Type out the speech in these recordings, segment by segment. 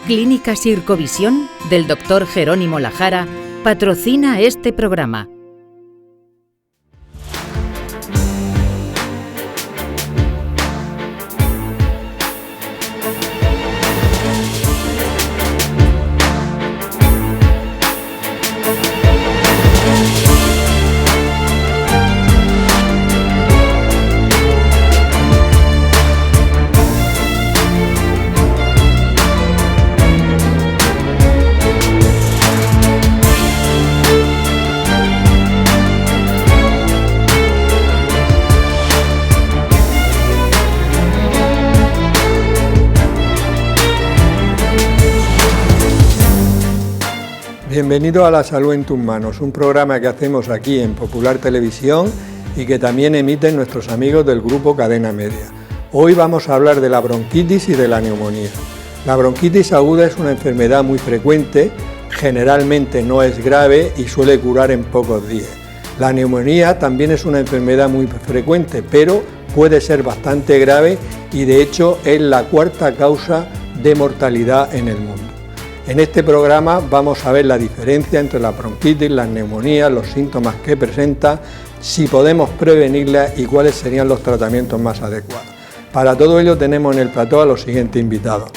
Clínica Sircovisión del Dr. Jerónimo Lajara patrocina este programa. Bienvenido a La Salud en tus manos, un programa que hacemos aquí en Popular Televisión y que también emiten nuestros amigos del grupo Cadena Media. Hoy vamos a hablar de la bronquitis y de la neumonía. La bronquitis aguda es una enfermedad muy frecuente, generalmente no es grave y suele curar en pocos días. La neumonía también es una enfermedad muy frecuente, pero puede ser bastante grave y de hecho es la cuarta causa de mortalidad en el mundo. En este programa vamos a ver la diferencia entre la bronquitis, las neumonías, los síntomas que presenta, si podemos prevenirlas y cuáles serían los tratamientos más adecuados. Para todo ello tenemos en el plató a los siguientes invitados.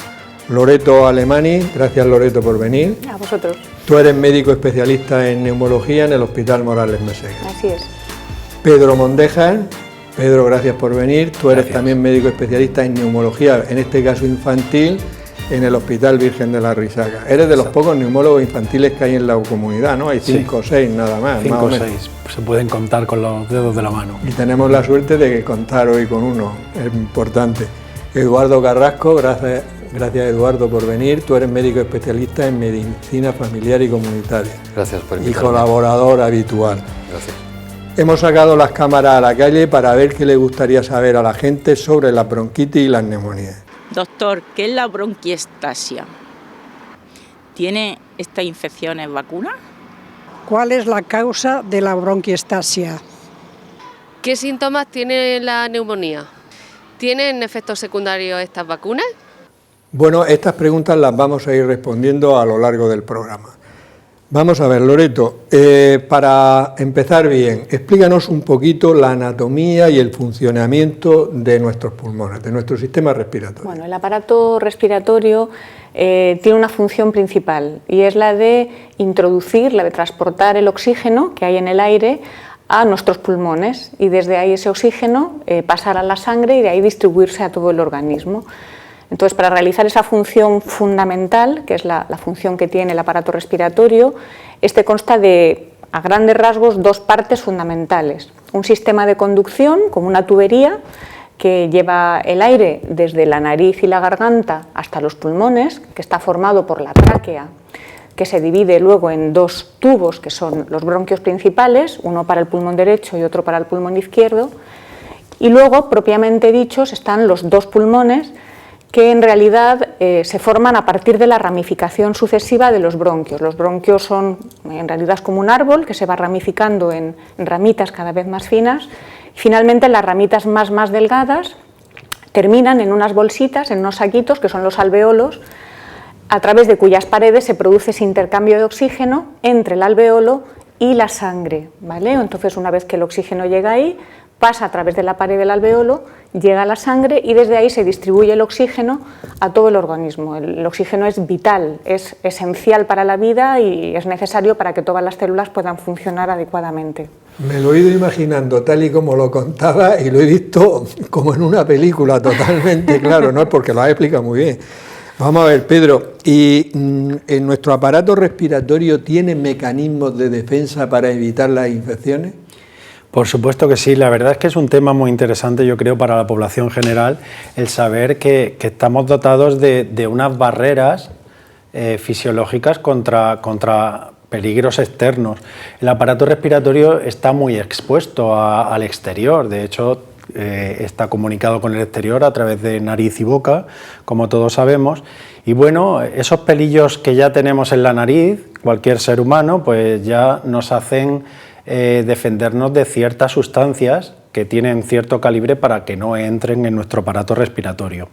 Loreto Alemani, gracias Loreto por venir. A vosotros. Tú eres médico especialista en neumología en el Hospital Morales Meseguer. Así es. Pedro Mondejar, Pedro, gracias por venir. Tú eres también médico especialista en neumología, en este caso infantil, en el Hospital Virgen de la Risaca. Eres de los pocos neumólogos infantiles que hay en la comunidad, ¿no? Hay 5 o 6 nada más. 5 o 6, se pueden contar con los dedos de la mano. Y tenemos la suerte de contar hoy con uno, es importante. Eduardo Carrasco, gracias Eduardo por venir. Tú eres médico especialista en medicina familiar y comunitaria. Gracias por invitarme. Y colaborador habitual. Gracias. Hemos sacado las cámaras a la calle para ver qué le gustaría saber a la gente sobre la bronquitis y las neumonías. Doctor, ¿qué es la bronquiectasia? ¿Tiene esta infección vacuna? ¿Cuál es la causa de la bronquiectasia? ¿Qué síntomas tiene la neumonía? ¿Tienen efectos secundarios estas vacunas? Bueno, estas preguntas las vamos a ir respondiendo a lo largo del programa. Vamos a ver, Loreto, para empezar bien, explícanos un poquito la anatomía y el funcionamiento de nuestros pulmones, de nuestro sistema respiratorio. Bueno, el aparato respiratorio tiene una función principal y es la de introducir, la de transportar el oxígeno que hay en el aire a nuestros pulmones y desde ahí ese oxígeno pasar a la sangre y de ahí distribuirse a todo el organismo. Entonces, para realizar esa función fundamental, que es la función que tiene el aparato respiratorio, este consta de, a grandes rasgos, 2 partes fundamentales. Un sistema de conducción, como una tubería, que lleva el aire desde la nariz y la garganta hasta los pulmones, que está formado por la tráquea, que se divide luego en 2 tubos, que son los bronquios principales, uno para el pulmón derecho y otro para el pulmón izquierdo, y luego, propiamente dichos, están los 2 pulmones, que en realidad se forman a partir de la ramificación sucesiva de los bronquios. Los bronquios son, en realidad es como un árbol que se va ramificando en ramitas cada vez más finas. Y finalmente las ramitas más delgadas terminan en unas bolsitas, en unos saquitos, que son los alveolos, a través de cuyas paredes se produce ese intercambio de oxígeno entre el alveolo y la sangre, ¿vale? Entonces, una vez que el oxígeno llega ahí, pasa a través de la pared del alveolo, llega a la sangre y desde ahí se distribuye el oxígeno a todo el organismo. El oxígeno es vital, es esencial para la vida y es necesario para que todas las células puedan funcionar adecuadamente. Me lo he ido imaginando tal y como lo contaba y lo he visto como en una película totalmente claro, ¿no? Porque lo has explicado muy bien. Vamos a ver, Pedro, ¿y en nuestro aparato respiratorio tiene mecanismos de defensa para evitar las infecciones? Por supuesto que sí, la verdad es que es un tema muy interesante, yo creo, para la población general, el saber que estamos dotados de unas barreras fisiológicas contra peligros externos. El aparato respiratorio está muy expuesto al exterior, de hecho está comunicado con el exterior a través de nariz y boca, como todos sabemos, y bueno, esos pelillos que ya tenemos en la nariz, cualquier ser humano, pues ya nos hacen defendernos de ciertas sustancias que tienen cierto calibre para que no entren en nuestro aparato respiratorio.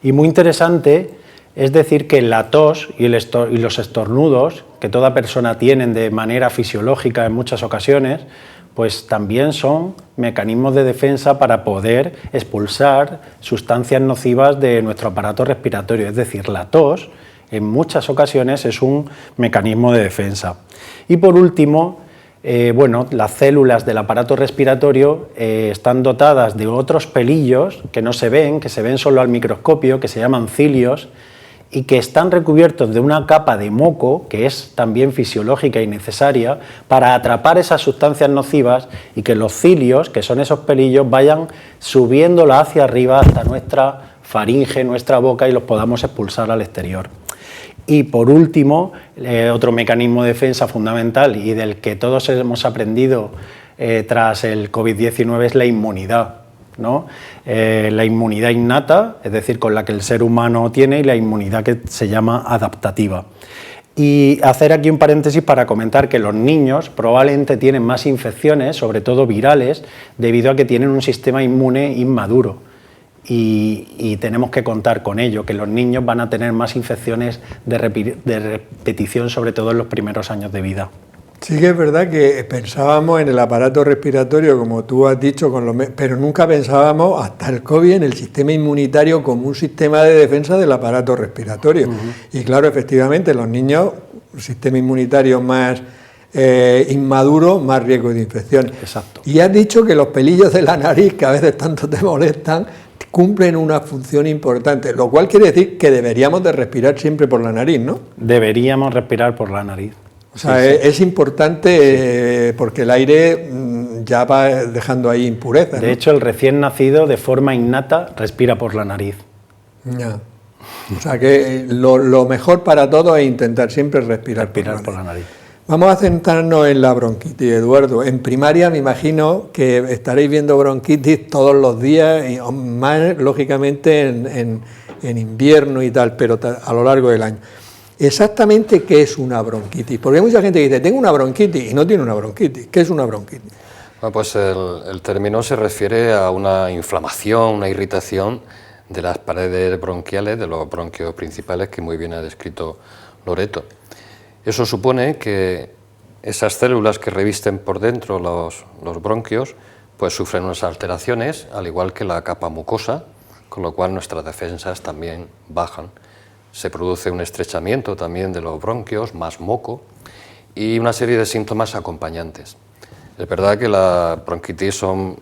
Y muy interesante Es decir, que la tos y los estornudos que toda persona tiene de manera fisiológica en muchas ocasiones, pues también son mecanismos de defensa para poder expulsar sustancias nocivas de nuestro aparato respiratorio. Es decir, la tos en muchas ocasiones es un mecanismo de defensa. Y por último, las células del aparato respiratorio están dotadas de otros pelillos que no se ven, que se ven solo al microscopio, que se llaman cilios, y que están recubiertos de una capa de moco, que es también fisiológica y necesaria, para atrapar esas sustancias nocivas y que los cilios, que son esos pelillos, vayan subiéndola hacia arriba hasta nuestra faringe, nuestra boca, y los podamos expulsar al exterior. Y por último, otro mecanismo de defensa fundamental y del que todos hemos aprendido tras el COVID-19 es la inmunidad, ¿no? La inmunidad innata, es decir, con la que el ser humano tiene, y la inmunidad que se llama adaptativa. Y hacer aquí un paréntesis para comentar que los niños probablemente tienen más infecciones, sobre todo virales, debido a que tienen un sistema inmune inmaduro. Y tenemos que contar con ello, que los niños van a tener más infecciones de repetición, sobre todo en los primeros años de vida. Sí que es verdad que pensábamos en el aparato respiratorio, como tú has dicho, pero nunca pensábamos hasta el COVID en el sistema inmunitario como un sistema de defensa del aparato respiratorio. Y claro, efectivamente, los niños, un sistema inmunitario más inmaduro, más riesgo de infección. Exacto. Y has dicho que los pelillos de la nariz, que a veces tanto te molestan, cumplen una función importante, lo cual quiere decir que deberíamos de respirar siempre por la nariz, ¿no? Deberíamos respirar por la nariz. O sea, es importante porque el aire ya va dejando ahí impurezas, ¿no? De hecho, el recién nacido, de forma innata, respira por la nariz. Ya. O sea, que lo mejor para todos es intentar siempre respirar por la nariz. Vamos a centrarnos en la bronquitis, Eduardo. En primaria me imagino que estaréis viendo bronquitis todos los días, y más lógicamente en invierno y tal, pero a lo largo del año. Exactamente, ¿qué es una bronquitis? Porque hay mucha gente que dice, tengo una bronquitis, y no tiene una bronquitis. ¿Qué es una bronquitis? Bueno, pues el término se refiere a una inflamación, una irritación de las paredes bronquiales, de los bronquios principales, que muy bien ha descrito Loreto. Eso supone que esas células que revisten por dentro los bronquios, pues sufren unas alteraciones, al igual que la capa mucosa, con lo cual nuestras defensas también bajan. Se produce un estrechamiento también de los bronquios, más moco, y una serie de síntomas acompañantes. Es verdad que la bronquitis son,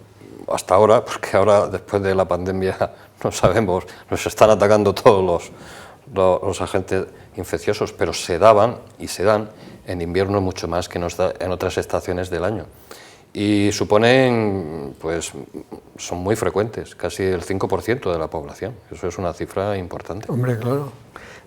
hasta ahora, porque ahora después de la pandemia no sabemos, nos están atacando todos los agentes infecciosos, pero se daban y se dan en invierno mucho más que en otras estaciones del año. Y suponen, pues, son muy frecuentes, casi el 5% de la población. Eso es una cifra importante. Hombre, claro.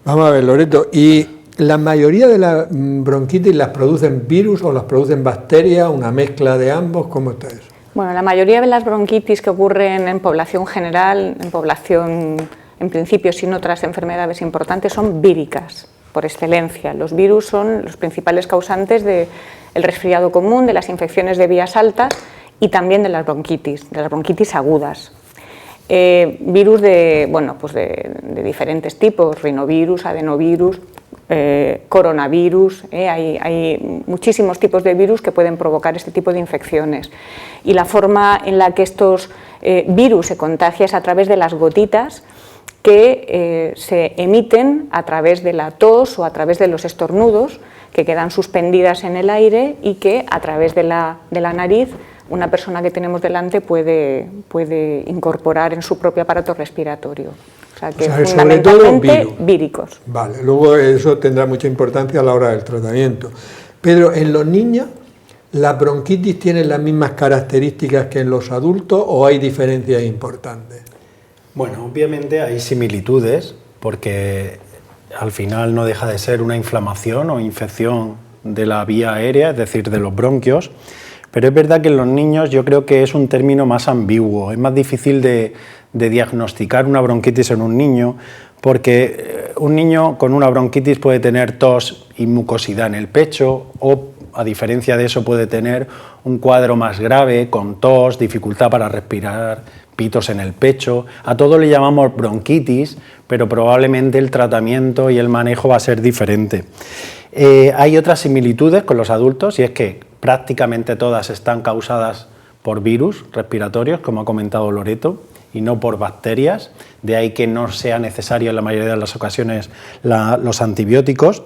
Vamos a ver, Loreto, ¿y la mayoría de las bronquitis las producen virus o las producen bacterias, una mezcla de ambos? ¿Cómo está eso? Bueno, la mayoría de las bronquitis que ocurren en población general, en población en principio sin otras enfermedades importantes, son víricas, por excelencia. Los virus son los principales causantes del resfriado común, de las infecciones de vías altas y también de las bronquitis agudas. Virus de diferentes tipos, rinovirus, adenovirus, coronavirus, hay muchísimos tipos de virus que pueden provocar este tipo de infecciones. Y la forma en la que estos virus se contagian es a través de las gotitas que se emiten a través de la tos o a través de los estornudos, que quedan suspendidas en el aire y que a través de la nariz una persona que tenemos delante puede incorporar en su propio aparato respiratorio. O sea, que fundamentalmente víricos. Vale, luego eso tendrá mucha importancia a la hora del tratamiento. Pedro, en los niños, ¿las bronquitis tienen las mismas características que en los adultos o hay diferencias importantes? Bueno, obviamente hay similitudes, porque al final no deja de ser una inflamación o infección de la vía aérea, es decir, de los bronquios, pero es verdad que en los niños yo creo que es un término más ambiguo, es más difícil de diagnosticar una bronquitis en un niño, porque un niño con una bronquitis puede tener tos y mucosidad en el pecho, o a diferencia de eso puede tener un cuadro más grave con tos, dificultad para respirar, pitos en el pecho, a todo le llamamos bronquitis, pero probablemente el tratamiento y el manejo va a ser diferente. Hay otras similitudes con los adultos, y es que prácticamente todas están causadas por virus respiratorios, como ha comentado Loreto, y no por bacterias, de ahí que no sea necesario en la mayoría de las ocasiones los antibióticos.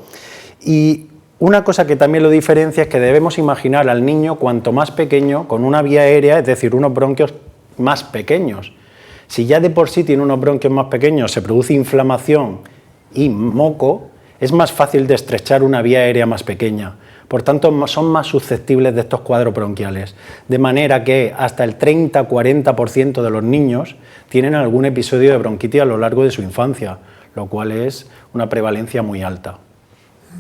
Y una cosa que también lo diferencia es que debemos imaginar al niño cuanto más pequeño, con una vía aérea, es decir, unos bronquios más pequeños. Si ya de por sí tiene unos bronquios más pequeños, se produce inflamación y moco, es más fácil de estrechar una vía aérea más pequeña. Por tanto, son más susceptibles de estos cuadros bronquiales. De manera que hasta el 30-40% de los niños tienen algún episodio de bronquitis a lo largo de su infancia, lo cual es una prevalencia muy alta.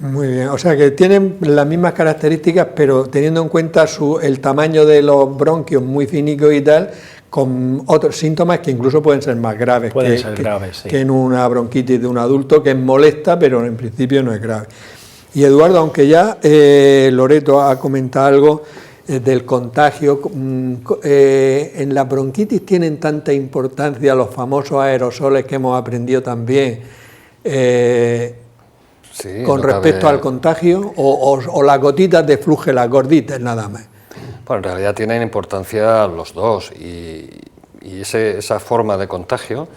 Muy bien, o sea que tienen las mismas características, pero teniendo en cuenta el tamaño de los bronquios muy finicos y tal, con otros síntomas que incluso pueden ser más graves, sí, que en una bronquitis de un adulto, que es molesta, pero en principio no es grave. Y Eduardo, aunque ya Loreto ha comentado algo del contagio, en la bronquitis tienen tanta importancia los famosos aerosoles que hemos aprendido también, sí, con respecto al contagio, o las gotitas de flujo, las gorditas nada más. Bueno, en realidad tienen importancia los dos, y esa forma de contagio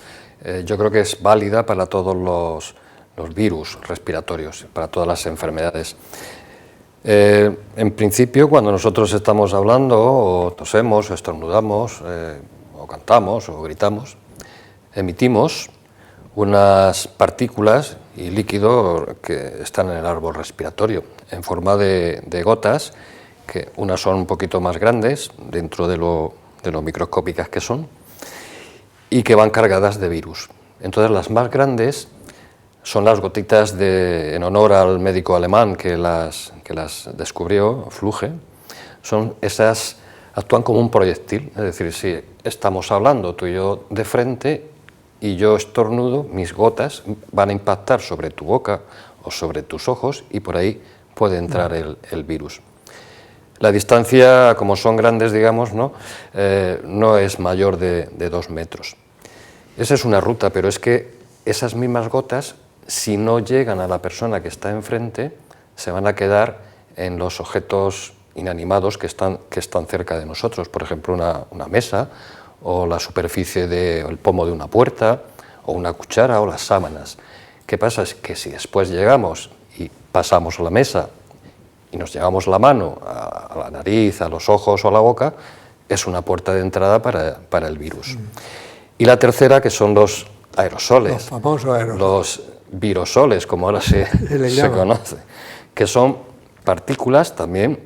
yo creo que es válida para todos los virus respiratorios, para todas las enfermedades. En principio, cuando nosotros estamos hablando, o tosemos, o estornudamos, o cantamos, o gritamos, emitimos unas partículas y líquido que están en el árbol respiratorio, en forma de gotas, que unas son un poquito más grandes, dentro de lo microscópicas que son, y que van cargadas de virus. Entonces, las más grandes son las gotitas en honor al médico alemán que las descubrió, Fluge. Son esas, actúan como un proyectil, es decir, si estamos hablando tú y yo de frente y yo estornudo, mis gotas van a impactar sobre tu boca o sobre tus ojos y por ahí puede entrar el virus. La distancia, como son grandes, digamos, no es mayor de 2 metros. Esa es una ruta, pero es que esas mismas gotas, si no llegan a la persona que está enfrente, se van a quedar en los objetos inanimados que están cerca de nosotros, por ejemplo, una mesa, o la superficie del pomo de una puerta, o una cuchara, o las sábanas. ¿Qué pasa? Es que si después llegamos y pasamos a la mesa y nos llevamos la mano a la nariz, a los ojos o a la boca, es una puerta de entrada para el virus. Y la tercera, que son los aerosoles, los famosos aerosoles, los virosoles, como ahora se conoce, que son partículas también,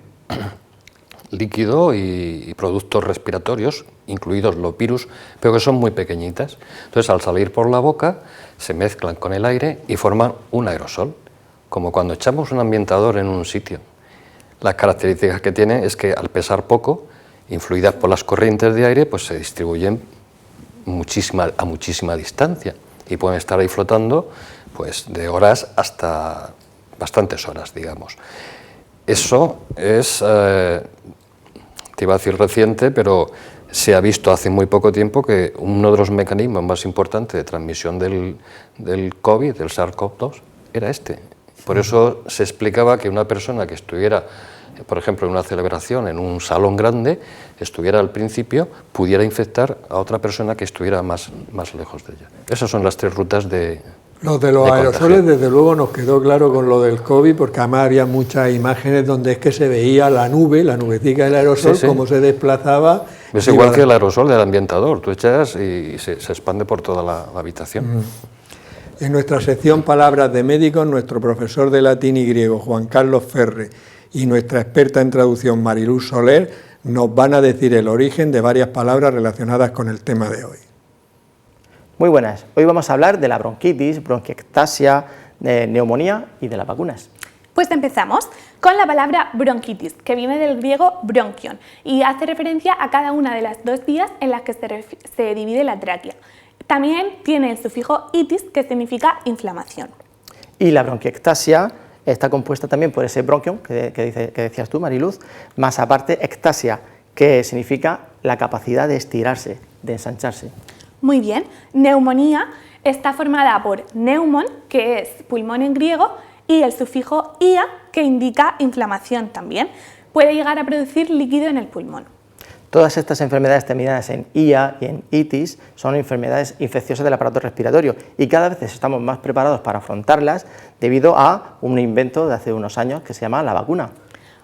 líquido y productos respiratorios, incluidos los virus, pero que son muy pequeñitas. Entonces, al salir por la boca, se mezclan con el aire y forman un aerosol, como cuando echamos un ambientador en un sitio. Las características que tiene es que al pesar poco, influidas por las corrientes de aire, pues se distribuyen a muchísima distancia y pueden estar ahí flotando pues de horas hasta bastantes horas, digamos. Eso es, te iba a decir reciente, pero se ha visto hace muy poco tiempo que uno de los mecanismos más importantes de transmisión del COVID, del SARS-CoV-2, era este. Por eso se explicaba que una persona que estuviera, por ejemplo, en una celebración, en un salón grande, estuviera al principio, pudiera infectar a otra persona que estuviera más lejos de ella. Esas son las 3 rutas de Los de los aerosoles, desde luego, nos quedó claro con lo del COVID, porque además había muchas imágenes donde es que se veía la nubecita del aerosol, sí, cómo se desplazaba. Es igual que el aerosol del ambientador, tú echas y se expande por toda la habitación. En nuestra sección Palabras de Médicos, nuestro profesor de latín y griego, Juan Carlos Ferre, y nuestra experta en traducción, Mariluz Soler, nos van a decir el origen de varias palabras relacionadas con el tema de hoy. Muy buenas, hoy vamos a hablar de la bronquitis, bronquiectasia, de neumonía y de las vacunas. Pues empezamos con la palabra bronquitis, que viene del griego bronquion y hace referencia a cada una de las 2 vías en las que se divide la tráquea. También tiene el sufijo itis, que significa inflamación. Y la bronquiectasia está compuesta también por ese bronquion que decías tú, Mariluz, más aparte ectasia, que significa la capacidad de estirarse, de ensancharse. Muy bien, neumonía está formada por neumon, que es pulmón en griego, y el sufijo ia, que indica inflamación también. Puede llegar a producir líquido en el pulmón. Todas estas enfermedades terminadas en IA y en itis son enfermedades infecciosas del aparato respiratorio y cada vez estamos más preparados para afrontarlas debido a un invento de hace unos años que se llama la vacuna.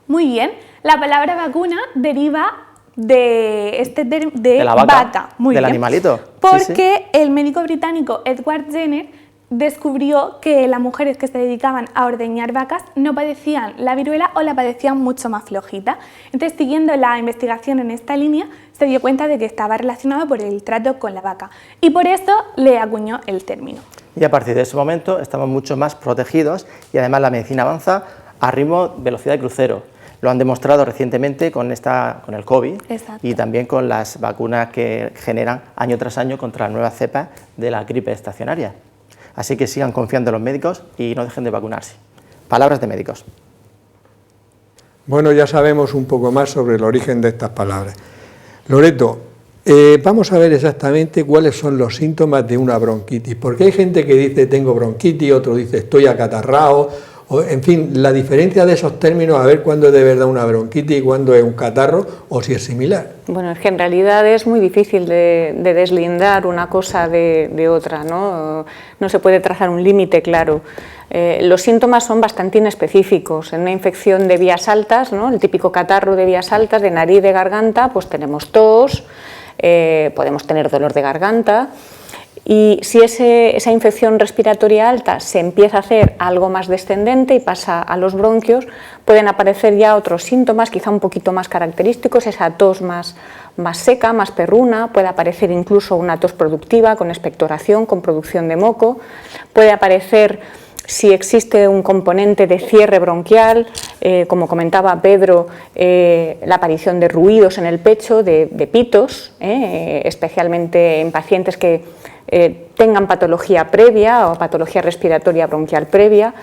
Muy bien, la palabra vacuna deriva de la vaca, muy del bien, animalito. porque el médico británico Edward Jenner descubrió que las mujeres que se dedicaban a ordeñar vacas no padecían la viruela o la padecían mucho más flojita. Entonces, siguiendo la investigación en esta línea, se dio cuenta de que estaba relacionado por el trato con la vaca y por eso le acuñó el término. Y a partir de ese momento estamos mucho más protegidos y además la medicina avanza a ritmo velocidad de crucero. Lo han demostrado recientemente con el COVID. Exacto. Y también con las vacunas que generan año tras año contra las nuevas cepas de la gripe estacionaria. Así que sigan confiando en los médicos y no dejen de vacunarse. Palabras de médicos. Bueno, ya sabemos un poco más sobre el origen de estas palabras. Loreto, vamos a ver exactamente cuáles son los síntomas de una bronquitis, porque hay gente que dice tengo bronquitis, otro dice estoy acatarrado, en fin, la diferencia de esos términos, a ver cuándo es de verdad una bronquitis y cuándo es un catarro o si es similar. Bueno, es que en realidad es muy difícil de deslindar una cosa de otra, ¿no? No se puede trazar un límite claro. Los síntomas son bastante inespecíficos. En una infección de vías altas, ¿no? El típico catarro de vías altas, de nariz, de garganta, pues tenemos tos, podemos tener dolor de garganta. Y si esa infección respiratoria alta se empieza a hacer algo más descendente y pasa a los bronquios, pueden aparecer ya otros síntomas, quizá un poquito más característicos, esa tos más seca, más perruna, puede aparecer incluso una tos productiva con expectoración, con producción de moco, puede aparecer, si existe un componente de cierre bronquial, como comentaba Pedro, la aparición de ruidos en el pecho, de pitos, especialmente en pacientes que tengan patología previa o patología respiratoria bronquial previa,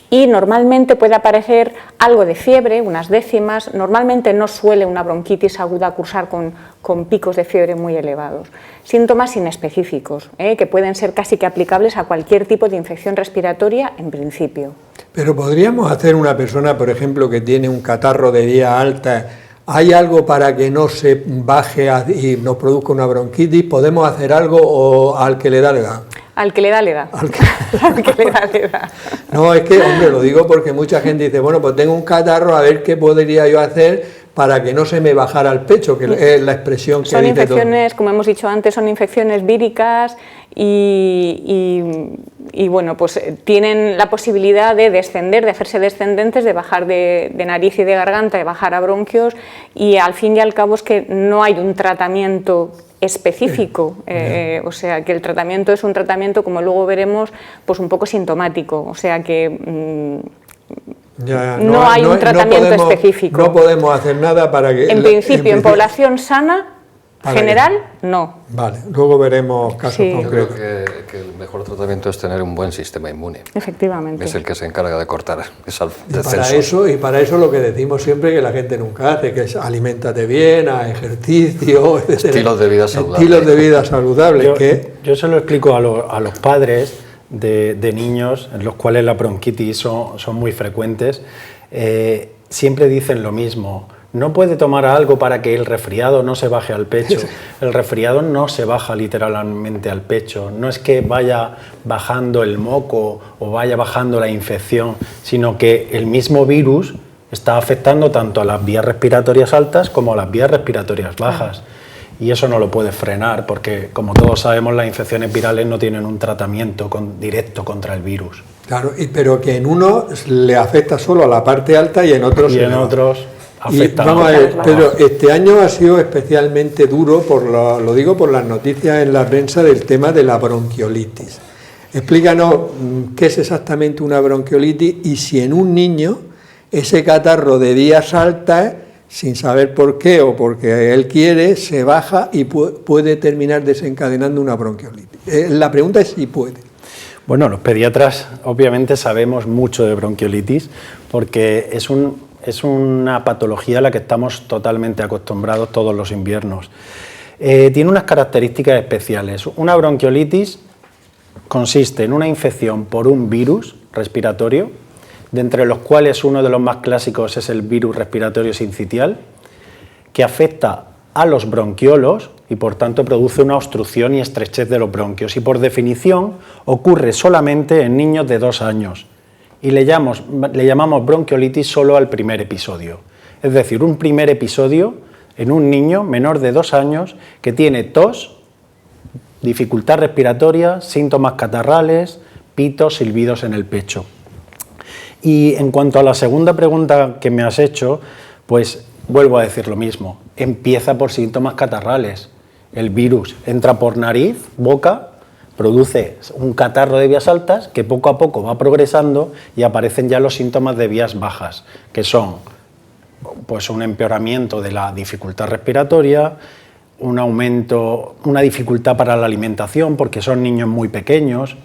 y normalmente puede aparecer algo de fiebre, unas décimas. Normalmente no suele una bronquitis aguda cursar con picos de fiebre muy elevados. Síntomas inespecíficos, que pueden ser casi que aplicables a cualquier tipo de infección respiratoria en principio. Pero podríamos hacer una persona, por ejemplo, que tiene un catarro de vía alta, ¿hay algo para que no se baje y nos produzca una bronquitis? ¿Podemos hacer algo o al que le da, le da? Al que le da, le da. Al que le da, le da. No, es que, hombre, lo digo porque mucha gente dice, bueno, pues tengo un catarro, a ver qué podría yo hacer para que no se me bajara el pecho, que es la expresión que son dice infecciones, todo. Como hemos dicho antes, son infecciones víricas y bueno, pues tienen la posibilidad de descender, de hacerse descendentes, de bajar de nariz y de garganta, de bajar a bronquios, y al fin y al cabo es que no hay un tratamiento específico, o sea que el tratamiento es un tratamiento, como luego veremos, pues un poco sintomático, o sea que no hay un tratamiento específico. No podemos hacer nada para que... En principio, en población sana, general, no. Vale, luego veremos casos concretos. Yo creo que el mejor tratamiento es tener un buen sistema inmune. Efectivamente. Es el que se encarga de cortar esos y para eso lo que decimos siempre que la gente nunca hace, que es aliméntate bien, haz ejercicio, etc. Estilos de vida saludables. Estilos de vida saludables. Yo se lo explico a los padres de niños en los cuales la bronquitis son muy frecuentes. Siempre dicen lo mismo: no puede tomar algo para que el resfriado no se baje al pecho. El resfriado no se baja literalmente al pecho, no es que vaya bajando el moco o vaya bajando la infección, sino que el mismo virus está afectando tanto a las vías respiratorias altas como a las vías respiratorias bajas. Y eso no lo puede frenar porque, como todos sabemos, las infecciones virales no tienen un tratamiento directo contra el virus. Claro, pero que en unos le afecta solo a la parte alta y en otros... afecta. Vamos a ver, Pedro, este año ha sido especialmente duro, lo digo por las noticias en la prensa del tema de la bronquiolitis. Explícanos qué es exactamente una bronquiolitis y si en un niño ese catarro de vías altas, sin saber por qué o porque él quiere, se baja y puede terminar desencadenando una bronquiolitis. La pregunta es si puede. Bueno, los pediatras obviamente sabemos mucho de bronquiolitis porque es una patología a la que estamos totalmente acostumbrados todos los inviernos. Tiene unas características especiales. Una bronquiolitis consiste en una infección por un virus respiratorio, de entre los cuales uno de los más clásicos es el virus respiratorio sincitial, que afecta a los bronquiolos y por tanto produce una obstrucción y estrechez de los bronquios, y por definición ocurre solamente en niños de 2 años y le llamamos bronquiolitis solo al primer episodio, es decir, un primer episodio en un niño menor de 2 años que tiene tos, dificultad respiratoria, síntomas catarrales, pitos, silbidos en el pecho. Y en cuanto a la segunda pregunta que me has hecho, pues vuelvo a decir lo mismo, empieza por síntomas catarrales. El virus entra por nariz, boca, produce un catarro de vías altas que poco a poco va progresando y aparecen ya los síntomas de vías bajas, que son pues un empeoramiento de la dificultad respiratoria, un aumento, una dificultad para la alimentación porque son niños muy pequeños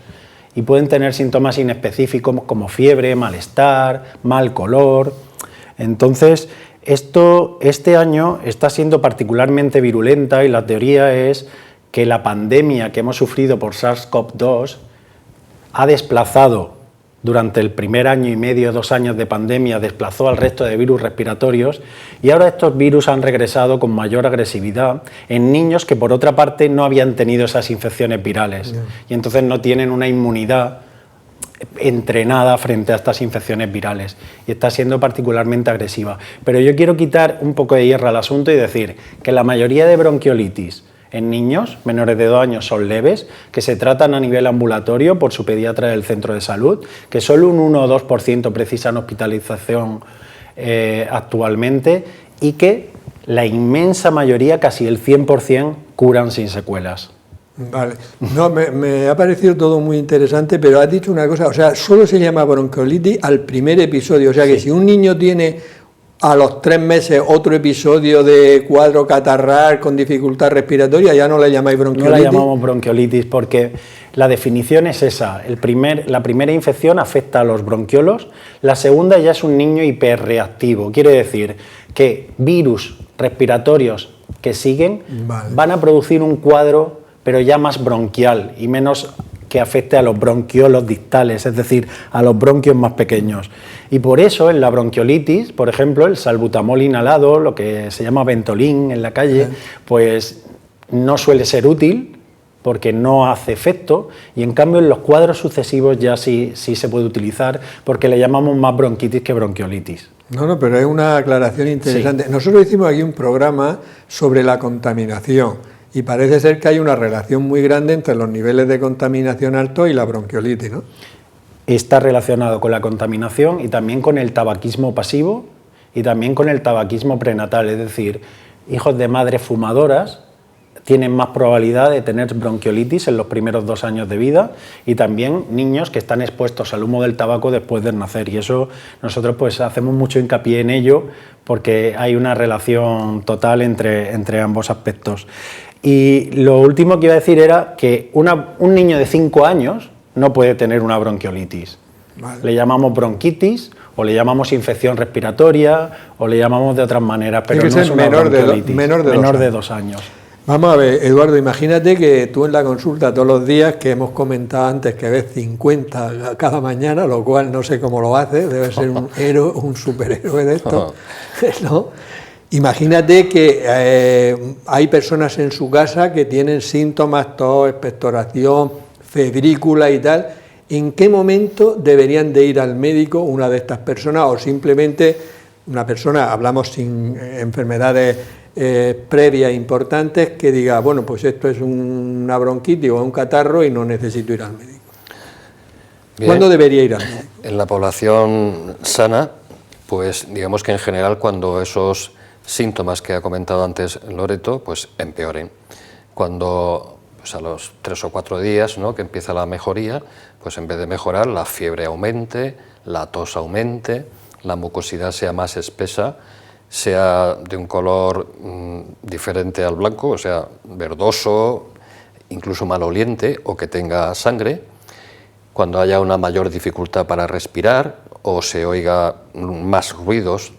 y pueden tener síntomas inespecíficos como fiebre, malestar, mal color. Entonces, este año está siendo particularmente virulenta y la teoría es que la pandemia que hemos sufrido por SARS-CoV-2 ha desplazado durante el primer año y medio, 2 años de pandemia, desplazó al resto de virus respiratorios y ahora estos virus han regresado con mayor agresividad en niños que por otra parte no habían tenido esas infecciones virales y entonces no tienen una inmunidad entrenada frente a estas infecciones virales y está siendo particularmente agresiva. Pero yo quiero quitar un poco de hierro al asunto y decir que la mayoría de bronquiolitis en niños menores de 2 años son leves, que se tratan a nivel ambulatorio por su pediatra del centro de salud, que solo un 1 o 2% precisan hospitalización actualmente y que la inmensa mayoría, casi el 100%, curan sin secuelas. Vale, no, me ha parecido todo muy interesante, pero has dicho una cosa, o sea, solo se llama bronquiolitis al primer episodio, o sea que si un niño tiene a los 3 meses otro episodio de cuadro catarral con dificultad respiratoria, ya no le llamáis bronquiolitis. No la llamamos bronquiolitis porque la definición es esa, la primera infección afecta a los bronquiolos, la segunda ya es un niño hiperreactivo, quiere decir que virus respiratorios que siguen van a producir un cuadro pero ya más bronquial y menos que afecte a los bronquiolos distales, es decir, a los bronquios más pequeños. Y por eso en la bronquiolitis, por ejemplo, el salbutamol inhalado, lo que se llama Ventolin en la calle, pues no suele ser útil porque no hace efecto y en cambio en los cuadros sucesivos ya sí se puede utilizar porque le llamamos más bronquitis que bronquiolitis. No, pero es una aclaración interesante. Sí. Nosotros hicimos aquí un programa sobre la contaminación. Y parece ser que hay una relación muy grande entre los niveles de contaminación altos y la bronquiolitis, ¿no? Está relacionado con la contaminación y también con el tabaquismo pasivo y también con el tabaquismo prenatal, es decir, hijos de madres fumadoras tienen más probabilidad de tener bronquiolitis en los primeros 2 años de vida y también niños que están expuestos al humo del tabaco después de nacer y eso nosotros pues hacemos mucho hincapié en ello porque hay una relación total entre ambos aspectos. Y lo último que iba a decir era que un niño de 5 años no puede tener una bronquiolitis. Vale. Le llamamos bronquitis o le llamamos infección respiratoria o le llamamos de otras maneras, pero no es una bronquiolitis. Menor de 2 años. Vamos a ver, Eduardo, imagínate que tú en la consulta todos los días, que hemos comentado antes que ves 50 cada mañana, lo cual no sé cómo lo haces, debe ser un héroe, un superhéroe de esto, ¿no? Imagínate que hay personas en su casa que tienen síntomas, tos, expectoración, febrícula y tal. ¿En qué momento deberían de ir al médico una de estas personas o simplemente una persona, hablamos sin enfermedades previas importantes, que diga, bueno, pues esto es una bronquitis o un catarro y no necesito ir al médico? Bien. ¿Cuándo debería ir al médico? En la población sana, pues digamos que en general cuando esos síntomas que ha comentado antes Loreto, pues empeoren. Cuando pues a los 3 o 4 días, ¿no?, que empieza la mejoría, pues en vez de mejorar, la fiebre aumente, la tos aumente, la mucosidad sea más espesa, sea de un color diferente al blanco, o sea, verdoso, incluso maloliente, o que tenga sangre, cuando haya una mayor dificultad para respirar, o se oiga más ruidos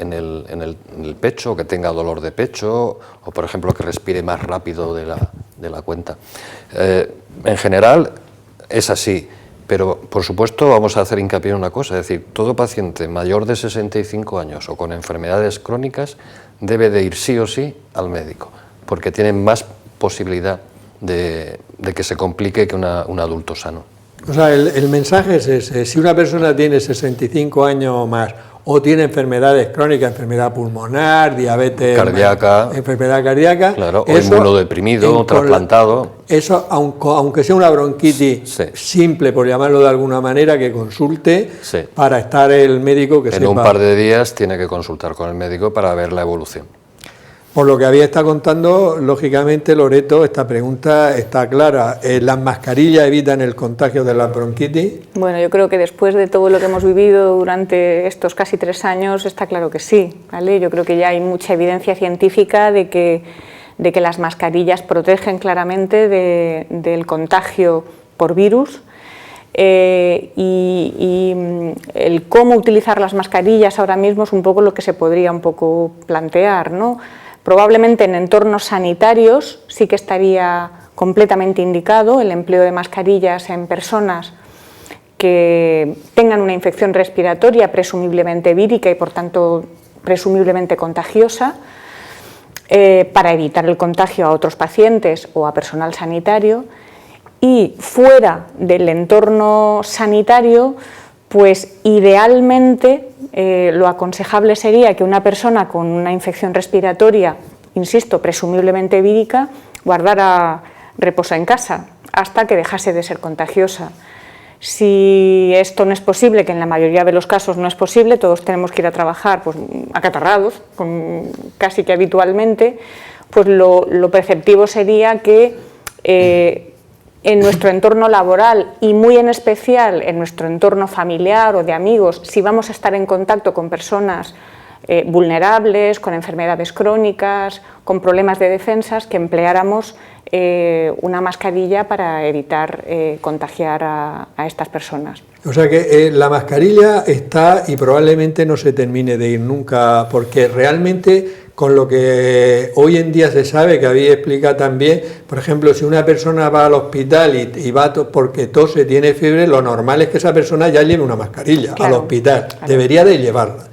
en el pecho, que tenga dolor de pecho, o por ejemplo que respire más rápido de la cuenta. En general es así, pero por supuesto vamos a hacer hincapié en una cosa, es decir, todo paciente mayor de 65 años o con enfermedades crónicas debe de ir sí o sí al médico, porque tienen más posibilidad de que se complique que un adulto sano. O sea, el mensaje es ese: si una persona tiene 65 años o más, o tiene enfermedades crónicas, enfermedad pulmonar, diabetes cardíaca, enfermedad cardíaca, claro, o inmunodeprimido, trasplantado. Eso, aunque sea una bronquitis simple, por llamarlo de alguna manera, que consulte para estar el médico que sepa. En un par de días tiene que consultar con el médico para ver la evolución. Por lo que había estado contando, lógicamente, Loreto, esta pregunta está clara. ¿Las mascarillas evitan el contagio de la bronquitis? Bueno, yo creo que después de todo lo que hemos vivido durante estos casi 3 años, está claro que sí, ¿vale? Yo creo que ya hay mucha evidencia científica de que las mascarillas protegen claramente del contagio por virus. Y el cómo utilizar las mascarillas ahora mismo es un poco lo que se podría un poco plantear, ¿no? Probablemente en entornos sanitarios sí que estaría completamente indicado el empleo de mascarillas en personas que tengan una infección respiratoria presumiblemente vírica y por tanto presumiblemente contagiosa, para evitar el contagio a otros pacientes o a personal sanitario. Y fuera del entorno sanitario, pues idealmente lo aconsejable sería que una persona con una infección respiratoria, insisto, presumiblemente vírica, guardara reposo en casa hasta que dejase de ser contagiosa. Si esto no es posible, que en la mayoría de los casos no es posible, todos tenemos que ir a trabajar pues, acatarrados, casi que habitualmente, pues lo preceptivo sería que en nuestro entorno laboral y muy en especial en nuestro entorno familiar o de amigos, si vamos a estar en contacto con personas vulnerables, con enfermedades crónicas, con problemas de defensas, que empleáramos una mascarilla para evitar contagiar a estas personas. O sea que la mascarilla está y probablemente no se termine de ir nunca, porque realmente con lo que hoy en día se sabe, que había explicado también, por ejemplo, si una persona va al hospital y va porque tose, tiene fiebre, lo normal es que esa persona ya lleve una mascarilla al hospital, debería de llevarla.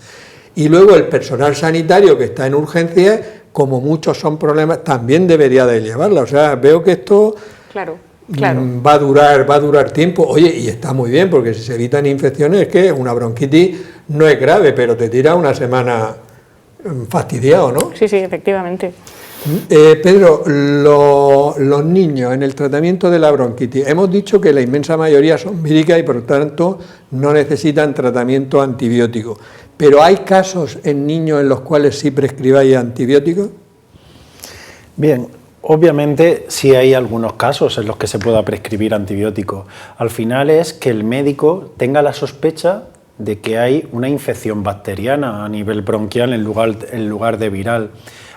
Y luego el personal sanitario que está en urgencias, como muchos son problemas, también debería de llevarla. O sea, veo que esto va a durar tiempo. Oye, y está muy bien, porque si se evitan infecciones, es que una bronquitis no es grave, pero te tira una semana fastidiado, ¿no? Sí, sí, efectivamente. Pedro, los niños en el tratamiento de la bronquitis, hemos dicho que la inmensa mayoría son víricas y por tanto no necesitan tratamiento antibiótico, pero ¿hay casos en niños en los cuales sí prescribáis antibióticos? Bien, obviamente sí hay algunos casos en los que se pueda prescribir antibiótico. Al final es que el médico tenga la sospecha de que hay una infección bacteriana a nivel bronquial en lugar de viral.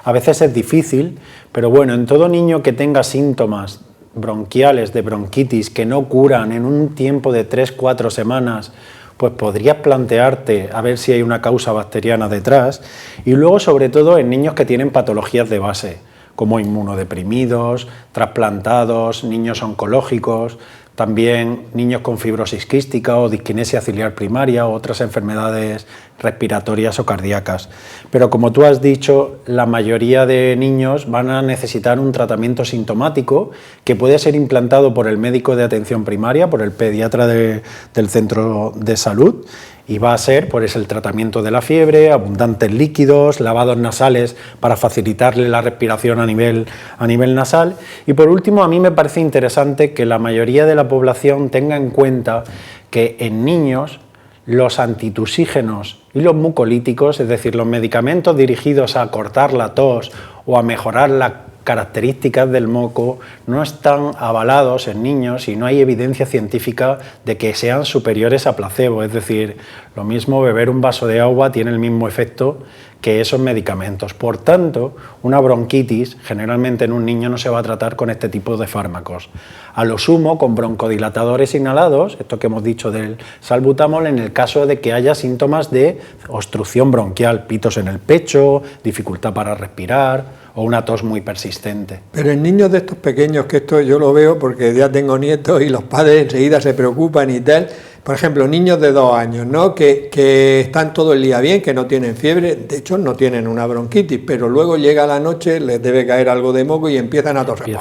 A veces es difícil, pero bueno, en todo niño que tenga síntomas bronquiales de bronquitis que no curan en un tiempo de 3-4 semanas, pues podrías plantearte a ver si hay una causa bacteriana detrás. Y luego, sobre todo, en niños que tienen patologías de base, como inmunodeprimidos, trasplantados, niños oncológicos, también niños con fibrosis quística o disquinesia ciliar primaria o otras enfermedades respiratorias o cardíacas. Pero como tú has dicho, la mayoría de niños van a necesitar un tratamiento sintomático que puede ser implantado por el médico de atención primaria, por el pediatra del centro de salud, y va a ser pues, el tratamiento de la fiebre, abundantes líquidos, lavados nasales para facilitarle la respiración a nivel nasal. Y por último, a mí me parece interesante que la mayoría de la población tenga en cuenta que en niños los antitusígenos y los mucolíticos, es decir, los medicamentos dirigidos a cortar la tos o a mejorar la características del moco no están avalados en niños y no hay evidencia científica de que sean superiores a placebo. Es decir, lo mismo beber un vaso de agua tiene el mismo efecto que esos medicamentos. Por tanto, una bronquitis generalmente en un niño no se va a tratar con este tipo de fármacos. A lo sumo con broncodilatadores inhalados, esto que hemos dicho del salbutamol, en el caso de que haya síntomas de obstrucción bronquial, pitos en el pecho, dificultad para respirar o una tos muy persistente. Pero en niños de estos pequeños, que esto yo lo veo porque ya tengo nietos y los padres enseguida se preocupan y tal. Por ejemplo, niños de 2 años, ¿no? que están todo el día bien, que no tienen fiebre, de hecho no tienen una bronquitis, pero luego llega la noche, les debe caer algo de moco y empiezan a toser.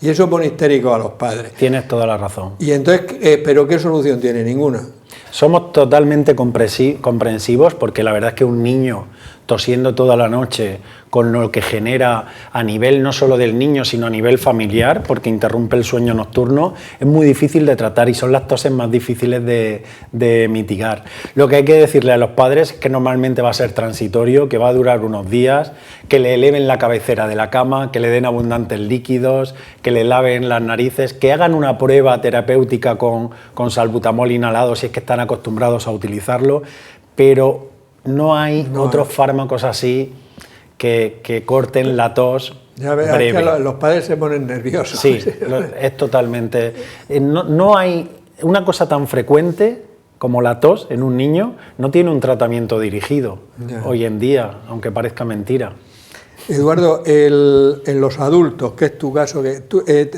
Y eso pone histérico a los padres. Tienes toda la razón. Y entonces, ¿pero qué solución tiene? Ninguna. Somos totalmente comprensivos porque la verdad es que un niño tosiendo toda la noche, con lo que genera a nivel no solo del niño, sino a nivel familiar, porque interrumpe el sueño nocturno, es muy difícil de tratar y son las toses más difíciles de mitigar. Lo que hay que decirle a los padres es que normalmente va a ser transitorio, que va a durar unos días, que le eleven la cabecera de la cama, que le den abundantes líquidos, que le laven las narices, que hagan una prueba terapéutica con salbutamol inhalado si es que están acostumbrados a utilizarlo, pero no hay otros fármacos así que corten la tos ya ves, breve. Es que los padres se ponen nerviosos. Sí, es totalmente... No hay una cosa tan frecuente como la tos en un niño, no tiene un tratamiento dirigido hoy en día, aunque parezca mentira. Eduardo, en los adultos, que es tu caso,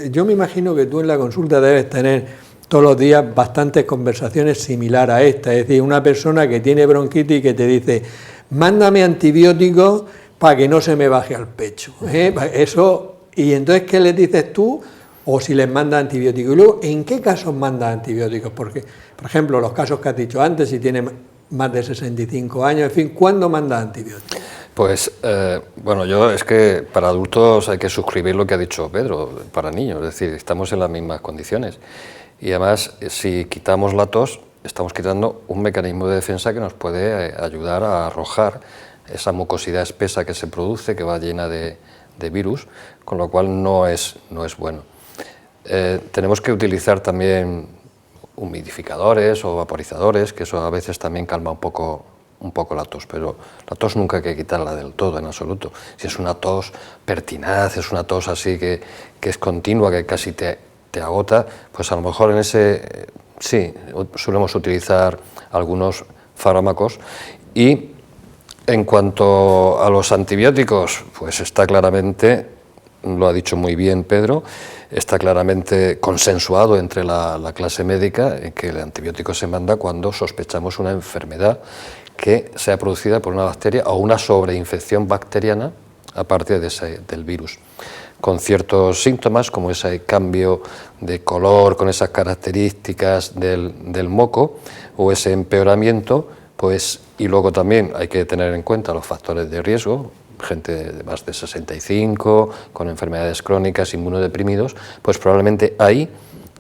yo me imagino que tú en la consulta debes tener todos los días bastantes conversaciones similares a esta, es decir, una persona que tiene bronquitis y que te dice, mándame antibióticos para que no se me baje al pecho. Eso, y entonces, ¿qué les dices tú? O si les manda antibióticos. Y luego, ¿en qué casos manda antibióticos? Porque, por ejemplo, los casos que has dicho antes, si tiene más de 65 años, en fin, ¿cuándo manda antibióticos? Pues, bueno, es que para adultos hay que suscribir lo que ha dicho Pedro, para niños, es decir, estamos en las mismas condiciones. Y además, si quitamos la tos, estamos quitando un mecanismo de defensa que nos puede ayudar a arrojar esa mucosidad espesa que se produce, que va llena de virus, con lo cual no es bueno. Tenemos que utilizar también humidificadores o vaporizadores, que eso a veces también calma un poco la tos, pero la tos nunca hay que quitarla del todo, en absoluto. Si es una tos pertinaz, es una tos así que es continua, que casi te agota, pues a lo mejor en ese sí, solemos utilizar algunos fármacos. Y en cuanto a los antibióticos, pues está claramente, lo ha dicho muy bien Pedro, está claramente consensuado entre la clase médica en que el antibiótico se manda cuando sospechamos una enfermedad que sea producida por una bacteria o una sobreinfección bacteriana aparte del virus, con ciertos síntomas como ese cambio de color con esas características del moco o ese empeoramiento, pues, y luego también hay que tener en cuenta los factores de riesgo, gente de más de 65, con enfermedades crónicas, inmunodeprimidos, pues probablemente ahí,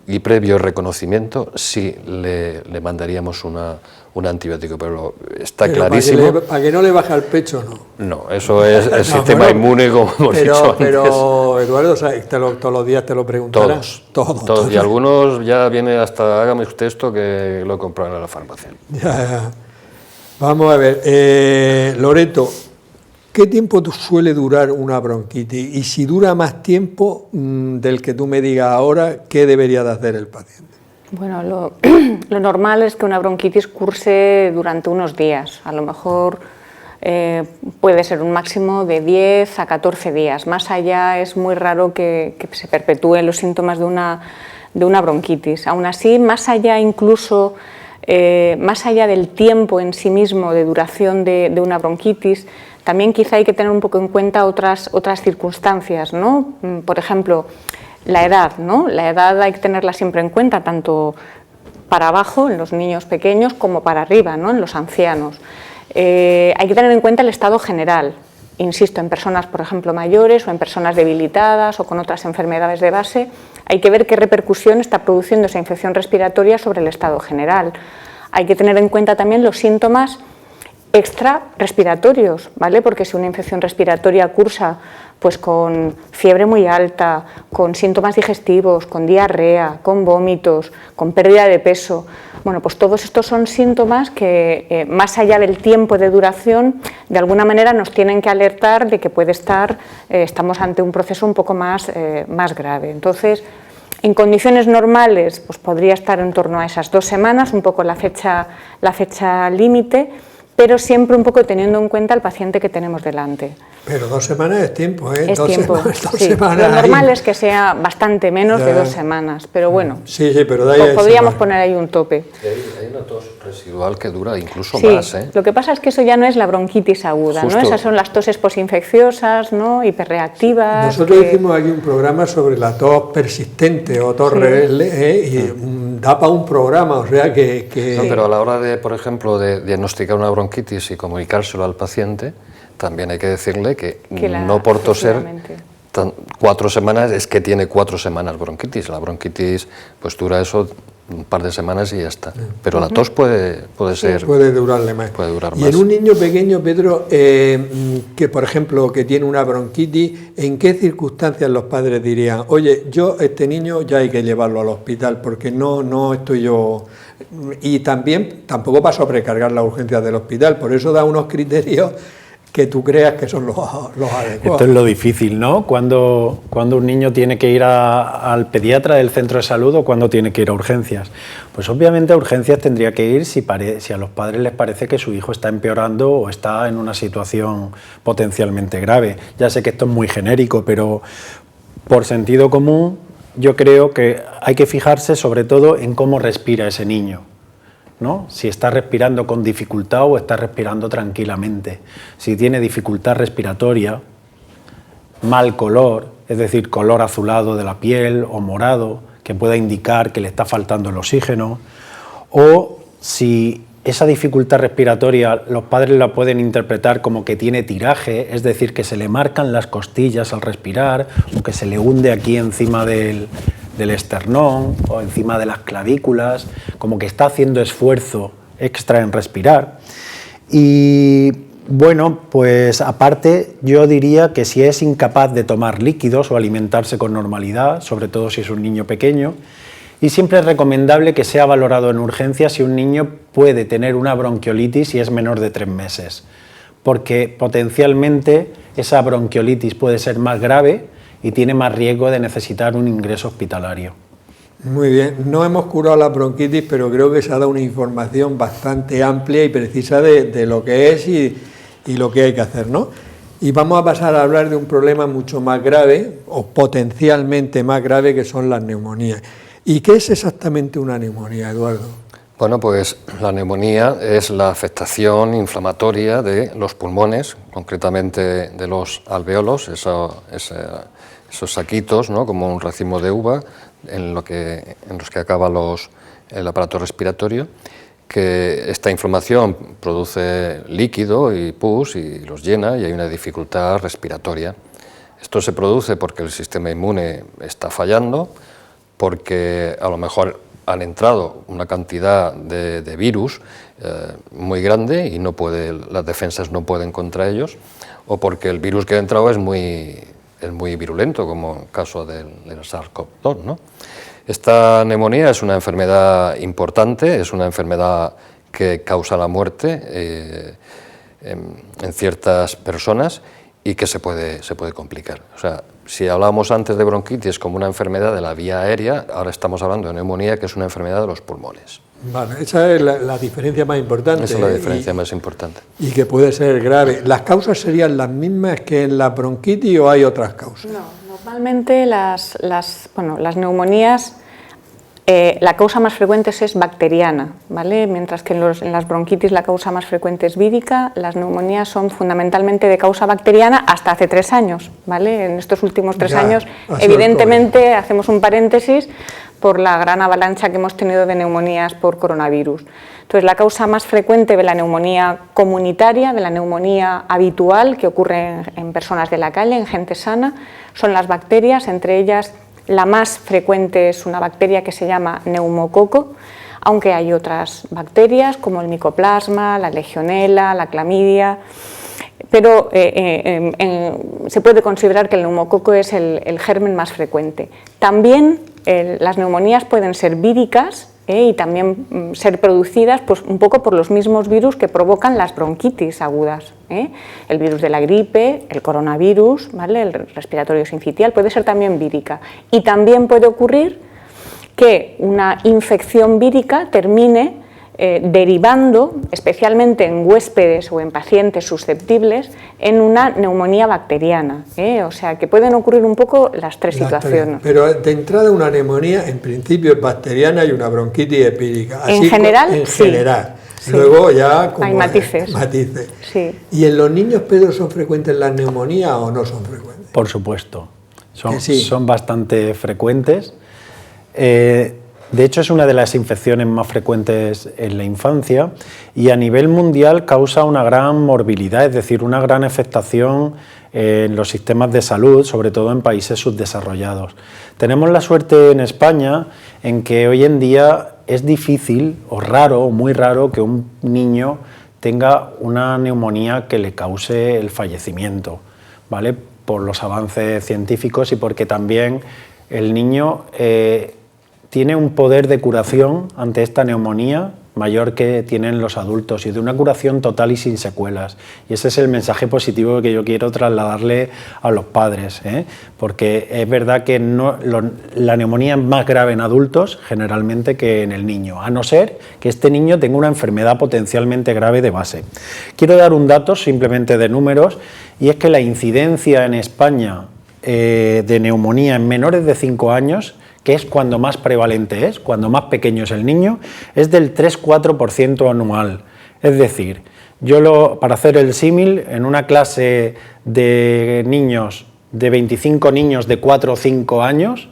y previo reconocimiento, sí le mandaríamos un antibiótico, pero está clarísimo. Para que no le baje al pecho, no. No, eso es el sistema inmune, como hemos dicho antes. Pero Eduardo, todos los días te lo preguntarán. Todos. Y algunos ya viene hasta, hágame usted esto, que lo comprarán en la farmacia. Ya. Vamos a ver, Loreto, ¿qué tiempo suele durar una bronquitis? Y si dura más tiempo del que tú me digas ahora, ¿qué debería de hacer el paciente? Bueno, lo normal es que una bronquitis curse durante unos días, a lo mejor puede ser un máximo de 10 a 14 días. Más allá es muy raro que se perpetúen los síntomas de una bronquitis. Aún así, más allá incluso, más allá del tiempo en sí mismo de duración de una bronquitis, también quizá hay que tener un poco en cuenta otras circunstancias, ¿no? Por ejemplo, la edad, ¿no? La edad hay que tenerla siempre en cuenta, tanto para abajo, en los niños pequeños, como para arriba, ¿no? En los ancianos. Hay que tener en cuenta el estado general, insisto, en personas, por ejemplo, mayores o en personas debilitadas o con otras enfermedades de base. Hay que ver qué repercusión está produciendo esa infección respiratoria sobre el estado general. Hay que tener en cuenta también los síntomas extrarrespiratorios, ¿vale? Porque si una infección respiratoria cursa pues con fiebre muy alta, con síntomas digestivos, con diarrea, con vómitos, con pérdida de peso, bueno, pues todos estos son síntomas que más allá del tiempo de duración, de alguna manera nos tienen que alertar de que puede estar, estamos ante un proceso un poco más grave. Entonces, en condiciones normales, pues podría estar en torno a esas 2 semanas, un poco la fecha límite, pero siempre un poco teniendo en cuenta al paciente que tenemos delante. Pero 2 semanas es tiempo, ¿eh? Es tiempo, sí. Semanas Lo normal es que sea bastante menos de 2 semanas, pero bueno, sí, pero de ahí podríamos poner ahí un tope. Hay una tos residual que dura incluso sí, más, ¿eh? Lo que pasa es que eso ya no es la bronquitis aguda, ¿no? Esas son las toses posinfecciosas, ¿no? Hiperreactivas. Nosotros hicimos aquí un programa sobre la tos persistente o tos y da para un programa, o sea que... No, pero a la hora de, por ejemplo, de diagnosticar una bronquitis y comunicárselo al paciente, también hay que decirle que no por toser 4 semanas es que tiene 4 semanas bronquitis. La bronquitis pues dura eso un par de semanas y ya está. Pero la tos puede ser... Puede durarle más. Puede durar y más. En un niño pequeño, Pedro, que por ejemplo que tiene una bronquitis, ¿en qué circunstancias los padres dirían, oye, este niño ya hay que llevarlo al hospital porque no estoy yo... Y también tampoco para sobrecargar las urgencias del hospital, por eso da unos criterios que tú creas que son los adecuados. Esto es lo difícil, ¿no? Cuando un niño tiene que ir al pediatra del centro de salud o cuando tiene que ir a urgencias. Pues obviamente a urgencias tendría que ir si a los padres les parece que su hijo está empeorando o está en una situación potencialmente grave. Ya sé que esto es muy genérico, pero por sentido común yo creo que hay que fijarse sobre todo en cómo respira ese niño, ¿no? Si está respirando con dificultad o está respirando tranquilamente. Si tiene dificultad respiratoria, mal color, es decir, color azulado de la piel o morado, que pueda indicar que le está faltando el oxígeno, o si esa dificultad respiratoria los padres la pueden interpretar como que tiene tiraje, es decir, que se le marcan las costillas al respirar o que se le hunde aquí encima del esternón o encima de las clavículas, como que está haciendo esfuerzo extra en respirar. Y bueno, pues aparte yo diría que si es incapaz de tomar líquidos o alimentarse con normalidad, sobre todo si es un niño pequeño, y siempre es recomendable que sea valorado en urgencia si un niño puede tener una bronquiolitis y es menor de 3 meses, porque potencialmente esa bronquiolitis puede ser más grave y tiene más riesgo de necesitar un ingreso hospitalario. Muy bien, no hemos curado la bronquitis, pero creo que se ha dado una información bastante amplia y precisa de lo que es y lo que hay que hacer, ¿no? Y vamos a pasar a hablar de un problema mucho más grave, o potencialmente más grave, que son las neumonías. ¿Y qué es exactamente una neumonía, Eduardo? Bueno, pues la neumonía es la afectación inflamatoria de los pulmones, concretamente de los alvéolos, esos saquitos, ¿no?, como un racimo de uva, en los que acaba el aparato respiratorio, que esta inflamación produce líquido y pus y los llena y hay una dificultad respiratoria. Esto se produce porque el sistema inmune está fallando, porque a lo mejor han entrado una cantidad de virus muy grande y las defensas no pueden contra ellos, o porque el virus que ha entrado es muy virulento, como en el caso del SARS-CoV-2, ¿no? Esta neumonía es una enfermedad importante, es una enfermedad que causa la muerte en ciertas personas y que se puede complicar. O sea, si hablábamos antes de bronquitis como una enfermedad de la vía aérea, ahora estamos hablando de neumonía, que es una enfermedad de los pulmones. Vale, esa es la diferencia más importante. Esa es la diferencia más importante. Y que puede ser grave. ¿Las causas serían las mismas que en la bronquitis o hay otras causas? No, normalmente las neumonías, la causa más frecuente es bacteriana, ¿vale? Mientras que en las bronquitis la causa más frecuente es vírica, las neumonías son fundamentalmente de causa bacteriana hasta hace 3 años, ¿vale? En estos últimos 3 años, evidentemente, hacemos un paréntesis por la gran avalancha que hemos tenido de neumonías por coronavirus. Entonces, la causa más frecuente de la neumonía comunitaria, de la neumonía habitual que ocurre en personas de la calle, en gente sana, son las bacterias, entre ellas la más frecuente es una bacteria que se llama neumococo, aunque hay otras bacterias como el micoplasma, la legionela, la clamidia, pero se puede considerar que el neumococo es el germen más frecuente. También las neumonías pueden ser víricas y también ser producidas pues, un poco por los mismos virus que provocan las bronquitis agudas. El virus de la gripe, el coronavirus, ¿vale? El respiratorio sincitial, puede ser también vírica. Y también puede ocurrir que una infección vírica termine derivando, especialmente en huéspedes o en pacientes susceptibles, en una neumonía bacteriana. O sea, que pueden ocurrir un poco las tres situaciones. Pero de entrada una neumonía en principio es bacteriana y una bronquitis es vírica. En general, en sí. general. Sí. Luego ya como hay matices. Sí. ¿Y en los niños, Pedro, son frecuentes las neumonías o no son frecuentes? Por supuesto, sí. son bastante frecuentes. De hecho, es una de las infecciones más frecuentes en la infancia y a nivel mundial causa una gran morbilidad, es decir, una gran afectación en los sistemas de salud, sobre todo en países subdesarrollados. Tenemos la suerte en España en que hoy en día es difícil o raro, o muy raro, que un niño tenga una neumonía que le cause el fallecimiento, ¿vale? Por los avances científicos y porque también el niño tiene un poder de curación ante esta neumonía mayor que tienen los adultos y de una curación total y sin secuelas. Y ese es el mensaje positivo que yo quiero trasladarle a los padres, porque es verdad que la neumonía es más grave en adultos generalmente que en el niño, a no ser que este niño tenga una enfermedad potencialmente grave de base. Quiero dar un dato simplemente de números y es que la incidencia en España de neumonía en menores de 5 años, que es cuando más prevalente es, cuando más pequeño es el niño, es del 3-4% anual. Es decir, para hacer el símil, en una clase de niños, de 25 niños de 4 o 5 años,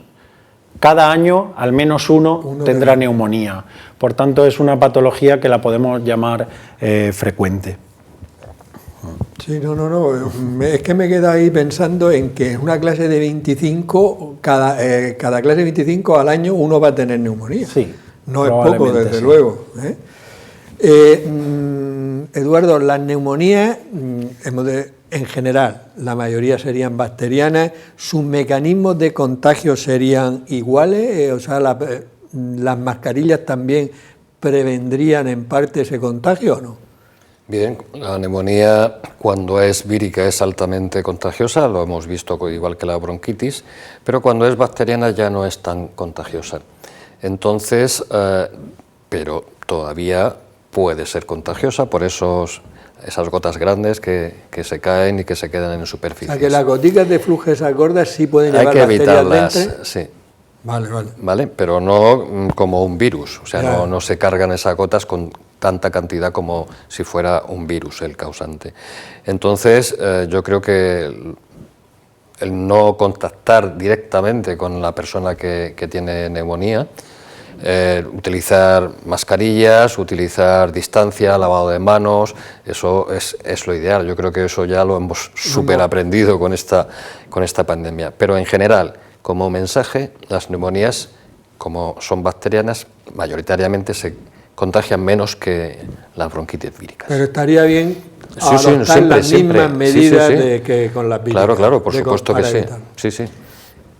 cada año al menos uno tendrá neumonía. Por tanto, es una patología que la podemos llamar frecuente. Sí, no, es que me quedo ahí pensando en que en una clase de 25, cada clase de 25 al año uno va a tener neumonía. Sí, no es poco, desde luego. Eduardo, las neumonías, en general, la mayoría serían bacterianas, ¿sus mecanismos de contagio serían iguales? O sea, ¿las mascarillas también prevendrían en parte ese contagio o no? Bien, la neumonía cuando es vírica es altamente contagiosa, lo hemos visto igual que la bronquitis, pero cuando es bacteriana ya no es tan contagiosa. Entonces, pero todavía puede ser contagiosa por esas gotas grandes que se caen y que se quedan en superficie. O sea, que las goticas de flujo esas gordas sí pueden llevar bacterias dentro. Hay que evitarlas, sí. Vale, pero no como un virus, o sea, no se cargan esas gotas con tanta cantidad como si fuera un virus el causante. Entonces, yo creo que el no contactar directamente con la persona que tiene neumonía, utilizar mascarillas, utilizar distancia, lavado de manos, eso es lo ideal. Yo creo que eso ya lo hemos súper aprendido con esta pandemia. Pero en general, como mensaje, las neumonías, como son bacterianas, mayoritariamente se contagian menos que las bronquitis víricas. Pero estaría bien adoptar las mismas medidas que con las víricas. Claro, por supuesto que sí. Sí.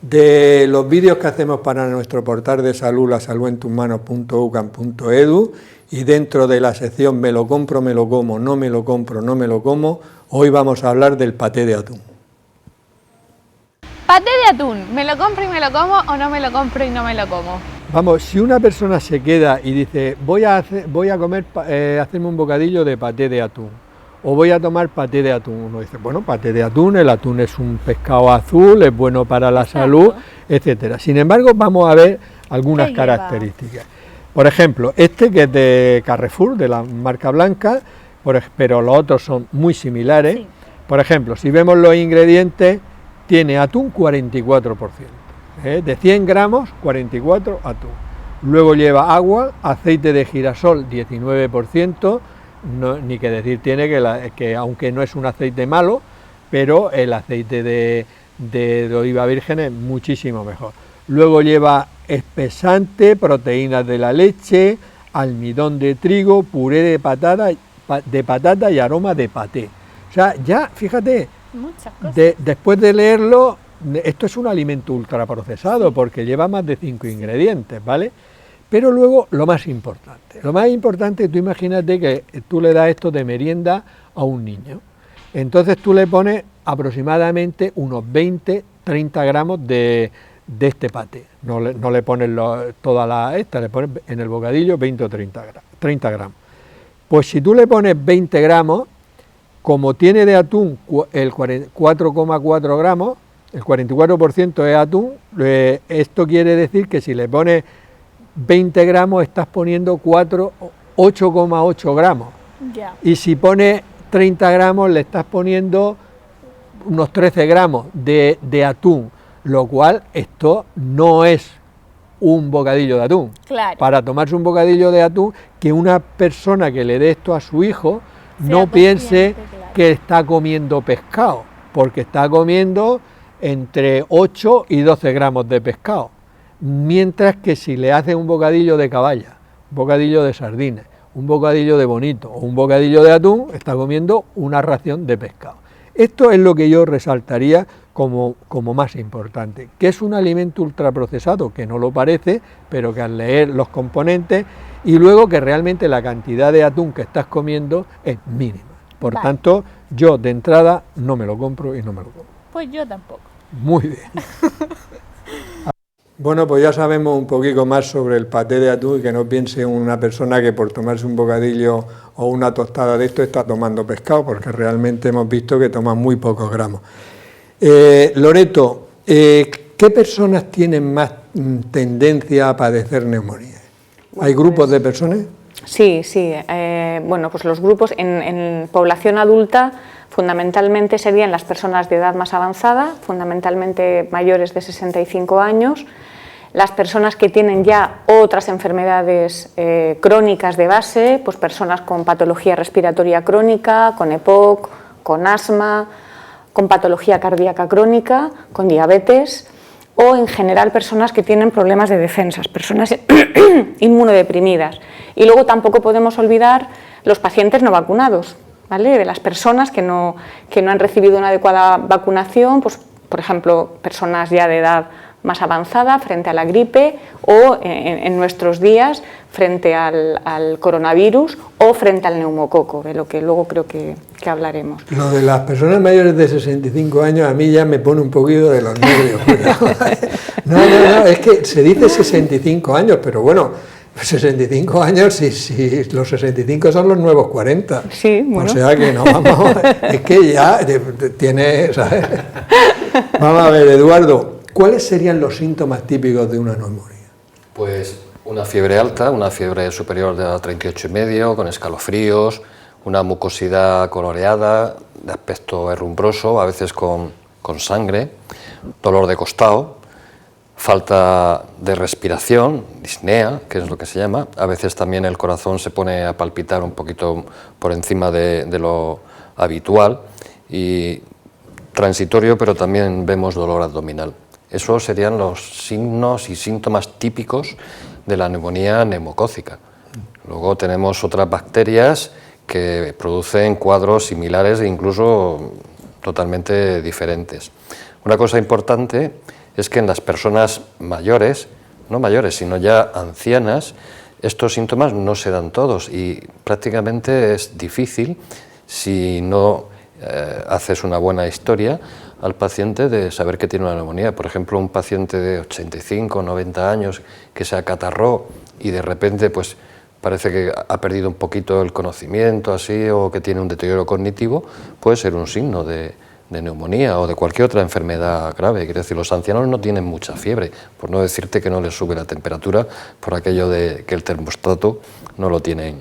De los vídeos que hacemos para nuestro portal de salud, lasaludentusmanos.ucam.edu, y dentro de la sección me lo compro, me lo como, no me lo compro, no me lo como, hoy vamos a hablar del paté de atún. Paté de atún, ¿me lo compro y me lo como o no me lo compro y no me lo como? Vamos, si una persona se queda y dice voy a comer, hacerme un bocadillo de paté de atún o voy a tomar paté de atún, uno dice, bueno, paté de atún, el atún es un pescado azul, es bueno para la salud, etcétera. Sin embargo, vamos a ver algunas características. Por ejemplo, este que es de Carrefour, de la marca blanca, pero los otros son muy similares. Sí. Por ejemplo, si vemos los ingredientes, tiene atún 44%, de 100 gramos, 44 atún. Luego lleva agua, aceite de girasol, 19%, ni que decir tiene que aunque no es un aceite malo, pero el aceite de oliva virgen es muchísimo mejor. Luego lleva espesante, proteínas de la leche, almidón de trigo, puré de patata y aroma de paté. O sea, ya, fíjate, Muchas cosas. después de leerlo, esto es un alimento ultraprocesado porque lleva más de 5 ingredientes, ¿vale? Pero luego lo más importante, tú imagínate que tú le das esto de merienda a un niño. Entonces tú le pones aproximadamente unos 20-30 gramos de este paté. No le pones toda le pones en el bocadillo 20 o 30 gramos. Pues si tú le pones 20 gramos, como tiene de atún el 4,4 gramos, el 44% es atún, esto quiere decir que si le pones 20 gramos estás poniendo 8,8 gramos. Ya. Y si pones 30 gramos le estás poniendo unos 13 gramos de atún, lo cual esto no es un bocadillo de atún. Claro. Para tomarse un bocadillo de atún, que una persona que le dé esto a su hijo no Sea piense consciente, claro. que está comiendo pescado, porque está comiendo entre 8 y 12 gramos de pescado. Mientras que si le hace un bocadillo de caballa, un bocadillo de sardinas, un bocadillo de bonito o un bocadillo de atún, está comiendo una ración de pescado. Esto es lo que yo resaltaría como más importante, que es un alimento ultraprocesado, que no lo parece, pero que al leer los componentes y luego que realmente la cantidad de atún que estás comiendo es mínima. Por tanto, yo de entrada no me lo compro y no me lo como. Pues yo tampoco. Muy bien. Bueno, pues ya sabemos un poquito más sobre el paté de atún y que no piense una persona que por tomarse un bocadillo o una tostada de esto está tomando pescado, porque realmente hemos visto que toma muy pocos gramos. Loreto, ¿qué personas tienen más tendencia a padecer neumonía? ¿Hay grupos de personas? Sí. Bueno, pues los grupos en población adulta fundamentalmente serían las personas de edad más avanzada, fundamentalmente mayores de 65 años, las personas que tienen ya otras enfermedades crónicas de base, pues personas con patología respiratoria crónica, con EPOC, con asma, con patología cardíaca crónica, con diabetes, o en general personas que tienen problemas de defensas, personas inmunodeprimidas. Y luego tampoco podemos olvidar los pacientes no vacunados, ¿vale? De las personas que no han recibido una adecuada vacunación, pues, por ejemplo, personas ya de edad más avanzada frente a la gripe o en nuestros días frente al coronavirus o frente al neumococo, de lo que luego creo que hablaremos. Lo de las personas mayores de 65 años a mí ya me pone un poquito de los nervios. No, es que se dice 65 años, pero bueno, 65 años, si los 65 son los nuevos 40. Sí, bueno. O sea que no, vamos, es que ya tiene, ¿sabes? Vamos a ver, Eduardo, ¿cuáles serían los síntomas típicos de una neumonía? Pues una fiebre alta, una fiebre superior de 38,5, con escalofríos, una mucosidad coloreada, de aspecto herrumbroso, a veces con sangre, dolor de costado, falta de respiración, disnea, que es lo que se llama. A veces también el corazón se pone a palpitar un poquito por encima de lo habitual y transitorio, pero también vemos dolor abdominal. Esos serían los signos y síntomas típicos de la neumonía neumocócica. Luego tenemos otras bacterias que producen cuadros similares e incluso totalmente diferentes. Una cosa importante es que en las personas mayores, no mayores, sino ya ancianas, estos síntomas no se dan todos y prácticamente es difícil, si no haces una buena historia al paciente, de saber que tiene una neumonía. Por ejemplo, un paciente de 85 o 90 años que se acatarró y de repente pues parece que ha perdido un poquito el conocimiento así, o que tiene un deterioro cognitivo, puede ser un signo de neumonía o de cualquier otra enfermedad grave. Quiero decir, los ancianos no tienen mucha fiebre, por no decirte que no les sube la temperatura, por aquello de que el termostato no lo tienen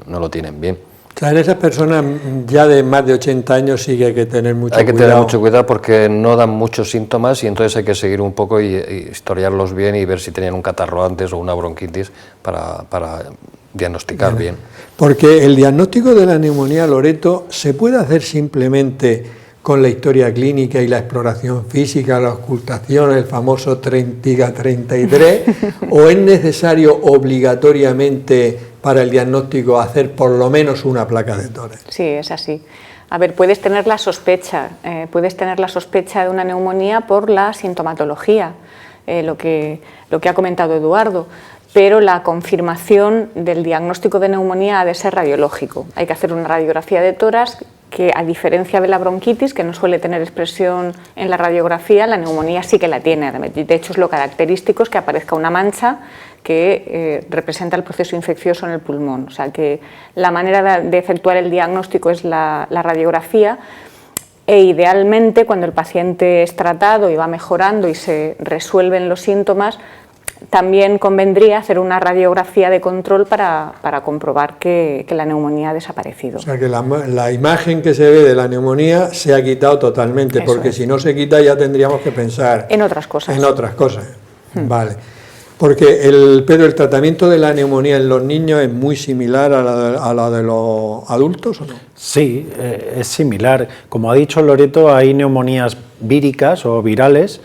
bien. O sea, en esas personas ya de más de 80 años sí que hay que tener mucho cuidado. Hay que tener mucho cuidado porque no dan muchos síntomas y entonces hay que seguir un poco y historiarlos bien y ver si tenían un catarro antes o una bronquitis para diagnosticar bien. Porque el diagnóstico de la neumonía, Loreto, se puede hacer simplemente con la historia clínica y la exploración física, la auscultación, el famoso 30-33, o es necesario obligatoriamente para el diagnóstico hacer por lo menos una placa de tórax? Sí, es así. A ver, puedes tener la sospecha de una neumonía por la sintomatología, lo que ha comentado Eduardo, pero la confirmación del diagnóstico de neumonía ha de ser radiológico. Hay que hacer una radiografía de tórax que, a diferencia de la bronquitis, que no suele tener expresión en la radiografía, la neumonía sí que la tiene. De hecho, es lo característico es que aparezca una mancha que representa el proceso infeccioso en el pulmón. O sea que la manera de efectuar el diagnóstico es la radiografía, e idealmente, cuando el paciente es tratado y va mejorando y se resuelven los síntomas, también convendría hacer una radiografía de control para comprobar que la neumonía ha desaparecido. O sea que la imagen que se ve de la neumonía se ha quitado totalmente, eso porque si no se quita ya tendríamos que pensar en otras cosas. Vale. Porque el tratamiento de la neumonía en los niños es muy similar a la de los adultos, ¿o no? Sí, es similar. Como ha dicho Loreto, hay neumonías víricas o virales.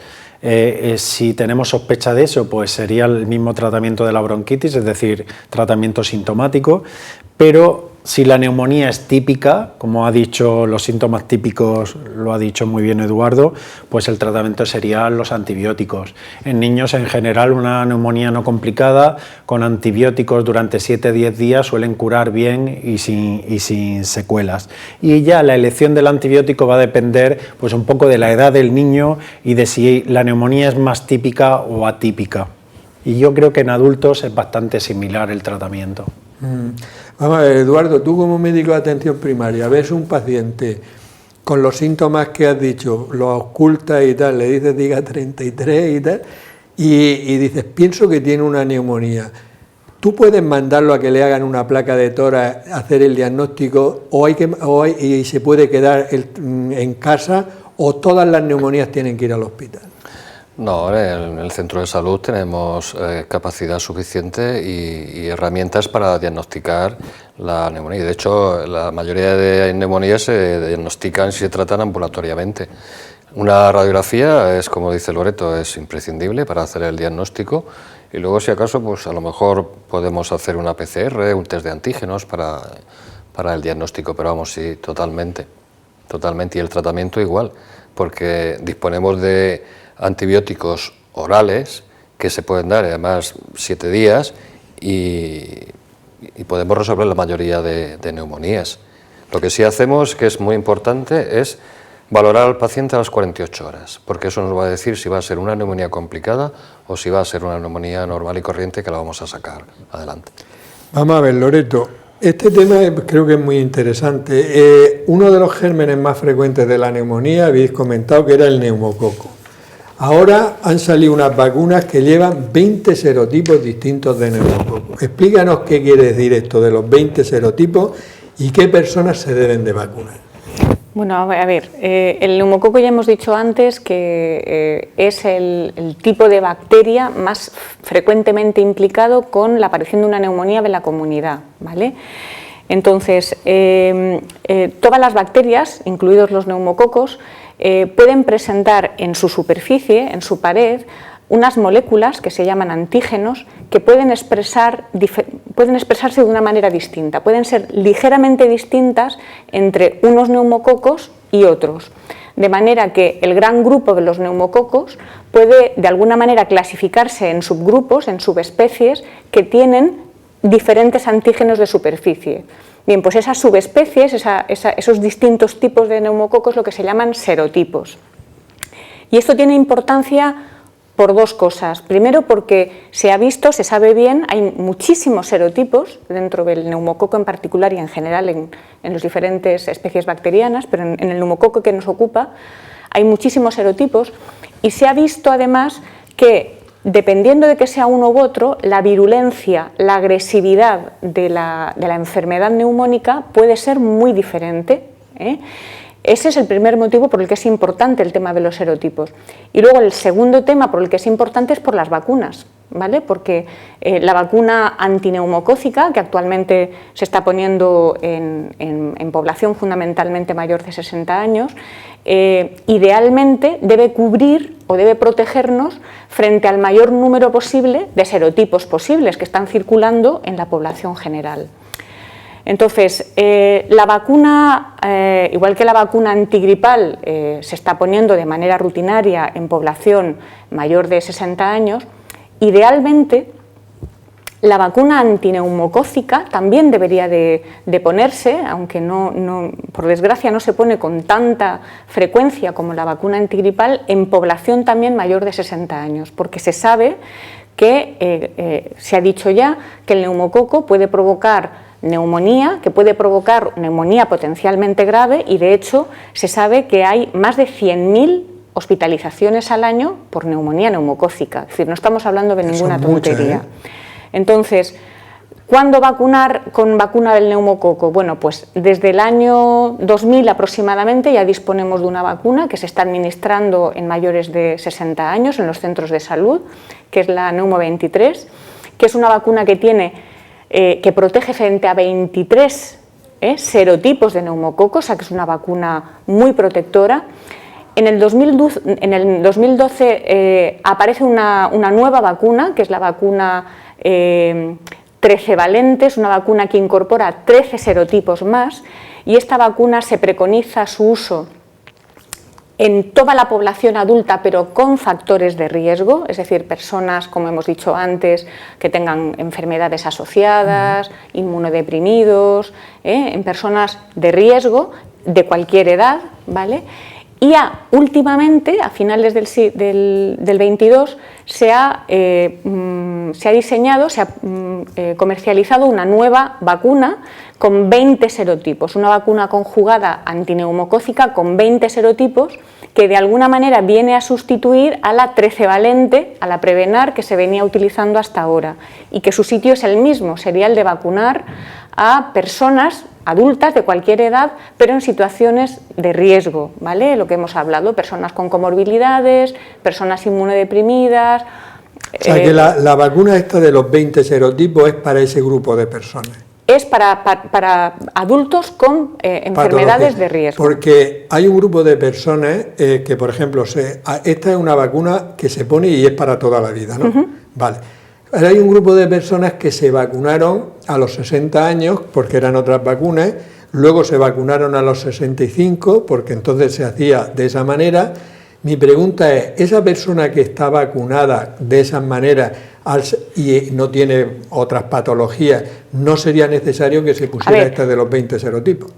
Si tenemos sospecha de eso, pues sería el mismo tratamiento de la bronquitis, es decir, tratamiento sintomático, pero si la neumonía es típica, como ha dicho, los síntomas típicos lo ha dicho muy bien Eduardo, pues el tratamiento serían los antibióticos. En niños, en general, una neumonía no complicada, con antibióticos durante 7-10 días suelen curar bien y sin secuelas. Y ya la elección del antibiótico va a depender pues un poco de la edad del niño y de si la neumonía es más típica o atípica. Y yo creo que en adultos es bastante similar el tratamiento. Vamos a ver, Eduardo, tú como médico de atención primaria ves un paciente con los síntomas que has dicho, lo ocultas y tal, le dices diga 33 y tal, y dices, pienso que tiene una neumonía. ¿Tú puedes mandarlo a que le hagan una placa de tórax, hacer el diagnóstico, y se puede quedar en casa, o todas las neumonías tienen que ir al hospital? No, en el centro de salud tenemos capacidad suficiente y herramientas para diagnosticar la neumonía. De hecho, la mayoría de neumonías se diagnostican y se tratan ambulatoriamente. Una radiografía es, como dice Loreto, es imprescindible para hacer el diagnóstico, y luego, si acaso, pues a lo mejor podemos hacer una PCR, un test de antígenos para el diagnóstico, pero vamos, sí, totalmente, y el tratamiento igual, porque disponemos de antibióticos orales que se pueden dar, además 7 días, y podemos resolver la mayoría de neumonías. Lo que sí hacemos, que es muy importante, es valorar al paciente a las 48 horas, porque eso nos va a decir si va a ser una neumonía complicada o si va a ser una neumonía normal y corriente que la vamos a sacar adelante. Vamos a ver, Loreto, este tema creo que es muy interesante. Uno de los gérmenes más frecuentes de la neumonía, habéis comentado que era el neumococo. Ahora han salido unas vacunas que llevan 20 serotipos distintos de neumococo. Explícanos qué quiere decir esto de los 20 serotipos y qué personas se deben de vacunar. Bueno, a ver, el neumococo ya hemos dicho antes que es el tipo de bacteria más frecuentemente implicado con la aparición de una neumonía en la comunidad, ¿vale? Entonces, todas las bacterias, incluidos los neumococos, pueden presentar en su superficie, en su pared, unas moléculas que se llaman antígenos que pueden expresarse de una manera distinta, pueden ser ligeramente distintas entre unos neumococos y otros, de manera que el gran grupo de los neumococos puede de alguna manera clasificarse en subgrupos, en subespecies que tienen diferentes antígenos de superficie. Bien, pues esas subespecies, esos distintos tipos de neumococos, lo que se llaman serotipos. Y esto tiene importancia por dos cosas. Primero, porque se ha visto, se sabe bien, hay muchísimos serotipos dentro del neumococo en particular y en general en las diferentes especies bacterianas, pero en el neumococo que nos ocupa hay muchísimos serotipos, y se ha visto además que, dependiendo de que sea uno u otro, la virulencia, la agresividad de la enfermedad neumónica puede ser muy diferente, ¿eh? Ese es el primer motivo por el que es importante el tema de los serotipos. Y luego el segundo tema por el que es importante es por las vacunas, ¿vale? Porque la vacuna antineumocócica, que actualmente se está poniendo en población fundamentalmente mayor de 60 años, idealmente debe cubrir o debe protegernos frente al mayor número posible de serotipos posibles que están circulando en la población general. Entonces, la vacuna, igual que la vacuna antigripal se está poniendo de manera rutinaria en población mayor de 60 años, idealmente la vacuna antineumocócica también debería de ponerse, aunque por desgracia no se pone con tanta frecuencia como la vacuna antigripal, en población también mayor de 60 años, porque se sabe que, se ha dicho ya, que el neumococo puede provocar neumonía, que puede provocar neumonía potencialmente grave, y de hecho se sabe que hay más de 100.000 hospitalizaciones al año por neumonía neumocócica, es decir, no estamos hablando de ninguna tontería. Entonces, ¿cuándo vacunar con vacuna del neumococo? Bueno, pues desde el año 2000 aproximadamente ya disponemos de una vacuna que se está administrando en mayores de 60 años en los centros de salud, que es la Neumo 23, que es una vacuna que que protege frente a 23 serotipos de neumococo, o sea que es una vacuna muy protectora. En el 2012 aparece una nueva vacuna, que es la vacuna 13 valente, es una vacuna que incorpora 13 serotipos más, y esta vacuna se preconiza su uso en toda la población adulta, pero con factores de riesgo, es decir, personas, como hemos dicho antes, que tengan enfermedades asociadas, inmunodeprimidos, en personas de riesgo de cualquier edad, ¿vale? Y últimamente, a finales del 22, se ha diseñado, se ha comercializado una nueva vacuna con 20 serotipos, una vacuna conjugada antineumocócica con 20 serotipos que de alguna manera viene a sustituir a la 13 valente, a la Prevenar, que se venía utilizando hasta ahora, y que su sitio es el mismo, sería el de vacunar a personas adultas de cualquier edad, pero en situaciones de riesgo, ¿vale? Lo que hemos hablado, personas con comorbilidades, personas inmunodeprimidas. O sea que la vacuna esta de los 20 serotipos es para ese grupo de personas. Es para adultos con enfermedades de riesgo. Porque hay un grupo de personas que, por ejemplo, esta es una vacuna que se pone y es para toda la vida, ¿no? Vale. Ahora hay un grupo de personas que se vacunaron a los 60 años porque eran otras vacunas, luego se vacunaron a los 65 porque entonces se hacía de esa manera. Mi pregunta es, ¿esa persona que está vacunada de esa manera y no tiene otras patologías, no sería necesario que se pusiera esta de los 20 serotipos?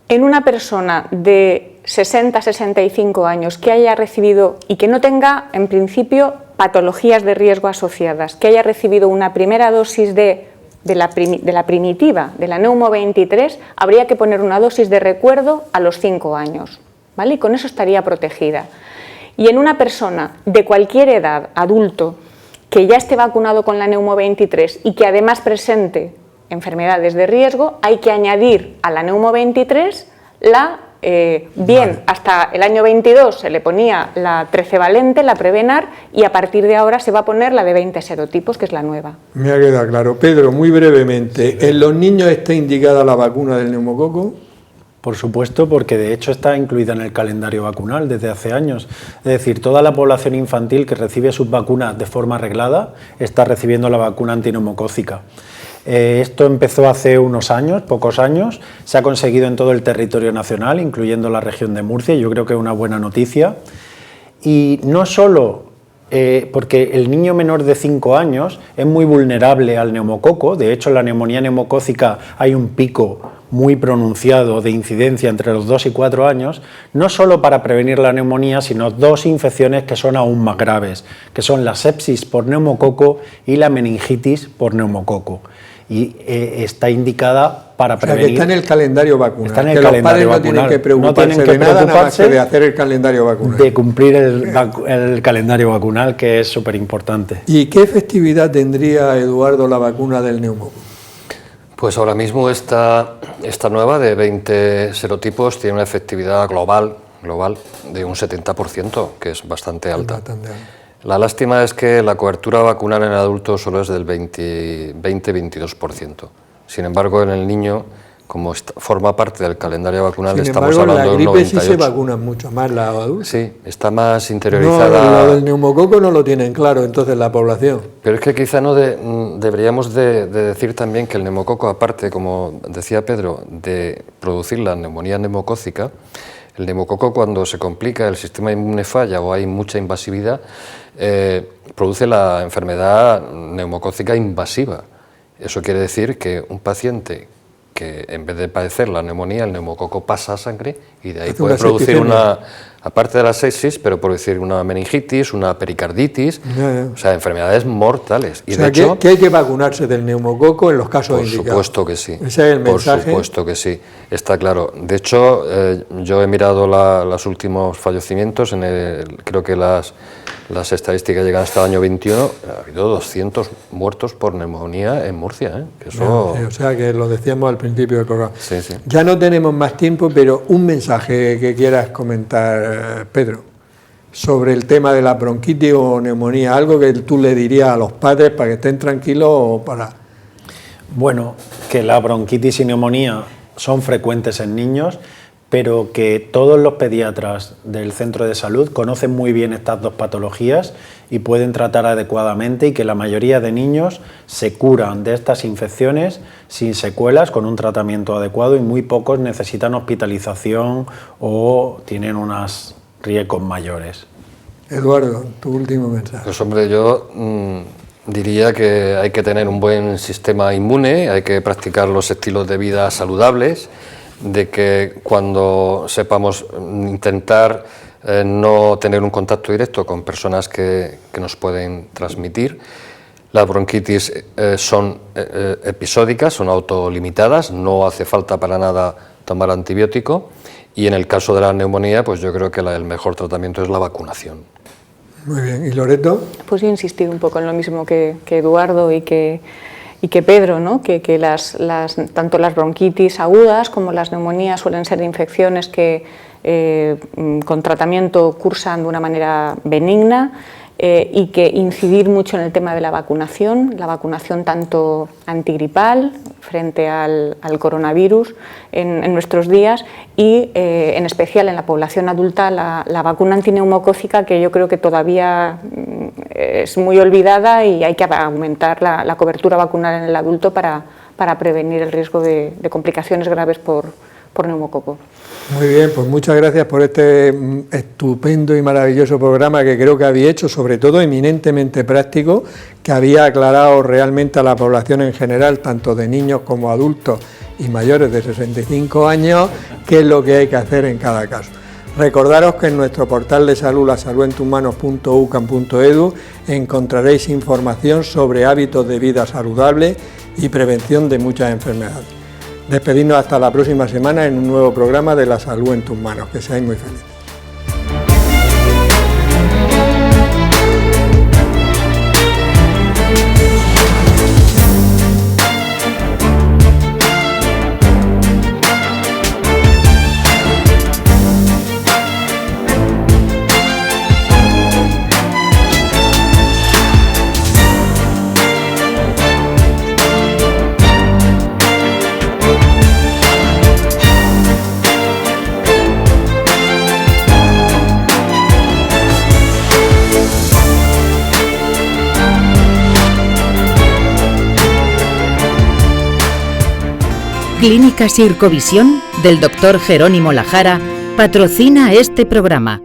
En una persona de 60-65 años que haya recibido y que no tenga, en principio, patologías de riesgo asociadas, que haya recibido una primera dosis de la primitiva, de la Neumo 23, habría que poner una dosis de recuerdo a los 5 años, ¿vale? Y con eso estaría protegida. Y en una persona de cualquier edad, adulto, que ya esté vacunado con la Neumo 23 y que además presente enfermedades de riesgo, hay que añadir a la Neumo 23 hasta el año 22 se le ponía la 13 valente, la Prevenar, y a partir de ahora se va a poner la de 20 serotipos, que es la nueva. Me ha quedado claro. Pedro, muy brevemente, ¿en los niños está indicada la vacuna del neumococo? Por supuesto, porque de hecho está incluida en el calendario vacunal desde hace años. Es decir, toda la población infantil que recibe sus vacunas de forma reglada está recibiendo la vacuna antineumocócica. Esto empezó hace unos años, pocos años, se ha conseguido en todo el territorio nacional, incluyendo la región de Murcia, y yo creo que es una buena noticia. Y no solo porque el niño menor de 5 años es muy vulnerable al neumococo, de hecho en la neumonía neumocócica hay un pico muy pronunciado de incidencia entre los 2 y 4 años, no solo para prevenir la neumonía, sino 2 infecciones que son aún más graves, que son la sepsis por neumococo y la meningitis por neumococo. Y está indicada para prevenir. O sea, que está en el calendario vacunal. Está en el que calendario los padres no tienen que preocuparse de nada más que de hacer el calendario vacunal. De cumplir el calendario vacunal, que es súper importante. ¿Y qué efectividad tendría, Eduardo, la vacuna del neumococo? Pues ahora mismo esta nueva de 20 serotipos tiene una efectividad global de un 70%, que es bastante alta. La lástima es que la cobertura vacunal en adultos solo es del 20-22%. Sin embargo, en el niño, como forma parte del calendario vacunal, estamos hablando de un 98%. La gripe sí se vacunan mucho más los adultos. Sí, está más interiorizada. No, lo del neumococo no lo tienen claro entonces la población. Pero es que quizá no deberíamos de decir también que el neumococo, aparte, como decía Pedro, de producir la neumonía neumocócica, el neumococo, cuando se complica, el sistema inmune falla o hay mucha invasividad, produce la enfermedad neumocócica invasiva. Eso quiere decir que un paciente que en vez de padecer la neumonía, el neumococo pasa a sangre y de ahí puede producir aparte de la sepsis, pero producir una meningitis, una pericarditis, o sea, enfermedades mortales. Y o sea, de hecho, que hay que vacunarse del neumococo en los casos indicados. Por supuesto que sí. Ese es el mensaje. Por supuesto que sí, está claro. De hecho, yo he mirado los últimos fallecimientos, creo que las estadísticas llegan hasta el año 21, ha habido 200 muertos por neumonía en Murcia. Eso... o sea, que lo decíamos al principio del programa. Sí, sí. Ya no tenemos más tiempo, pero un mensaje que quieras comentar, Pedro, sobre el tema de la bronquitis o neumonía, algo que tú le dirías a los padres para que estén tranquilos o para... Bueno, que la bronquitis y neumonía son frecuentes en niños, pero que todos los pediatras del centro de salud conocen muy bien estas dos patologías y pueden tratar adecuadamente, y que la mayoría de niños se curan de estas infecciones sin secuelas con un tratamiento adecuado, y muy pocos necesitan hospitalización o tienen unos riesgos mayores. Eduardo, tu último mensaje. Pues hombre, yo diría que hay que tener un buen sistema inmune, hay que practicar los estilos de vida saludables, de que cuando sepamos intentar no tener un contacto directo con personas que nos pueden transmitir. Las bronquitis son episódicas, son autolimitadas, no hace falta para nada tomar antibiótico, y en el caso de la neumonía, pues yo creo que el mejor tratamiento es la vacunación. Muy bien, ¿y Loreto? Pues yo insistir un poco en lo mismo que Eduardo y que Pedro, ¿no? que tanto las bronquitis agudas como las neumonías suelen ser infecciones que con tratamiento cursan de una manera benigna, y que incidir mucho en el tema de la vacunación tanto antigripal frente al coronavirus en nuestros días, y en especial en la población adulta la vacuna antineumocócica, que yo creo que todavía es muy olvidada, y hay que aumentar la cobertura vacunal en el adulto para prevenir el riesgo de complicaciones graves por neumococo. Muy bien, pues muchas gracias por este estupendo y maravilloso programa que creo que había hecho, sobre todo eminentemente práctico, que había aclarado realmente a la población en general, tanto de niños como adultos y mayores de 65 años, qué es lo que hay que hacer en cada caso. Recordaros que en nuestro portal de salud, lasaludentusmanos.ucam.edu, encontraréis información sobre hábitos de vida saludables y prevención de muchas enfermedades. Despedirnos hasta la próxima semana en un nuevo programa de La Salud en tus Manos. Que seáis muy felices. Clínica Sircovisión del Dr. Jerónimo Lajara patrocina este programa.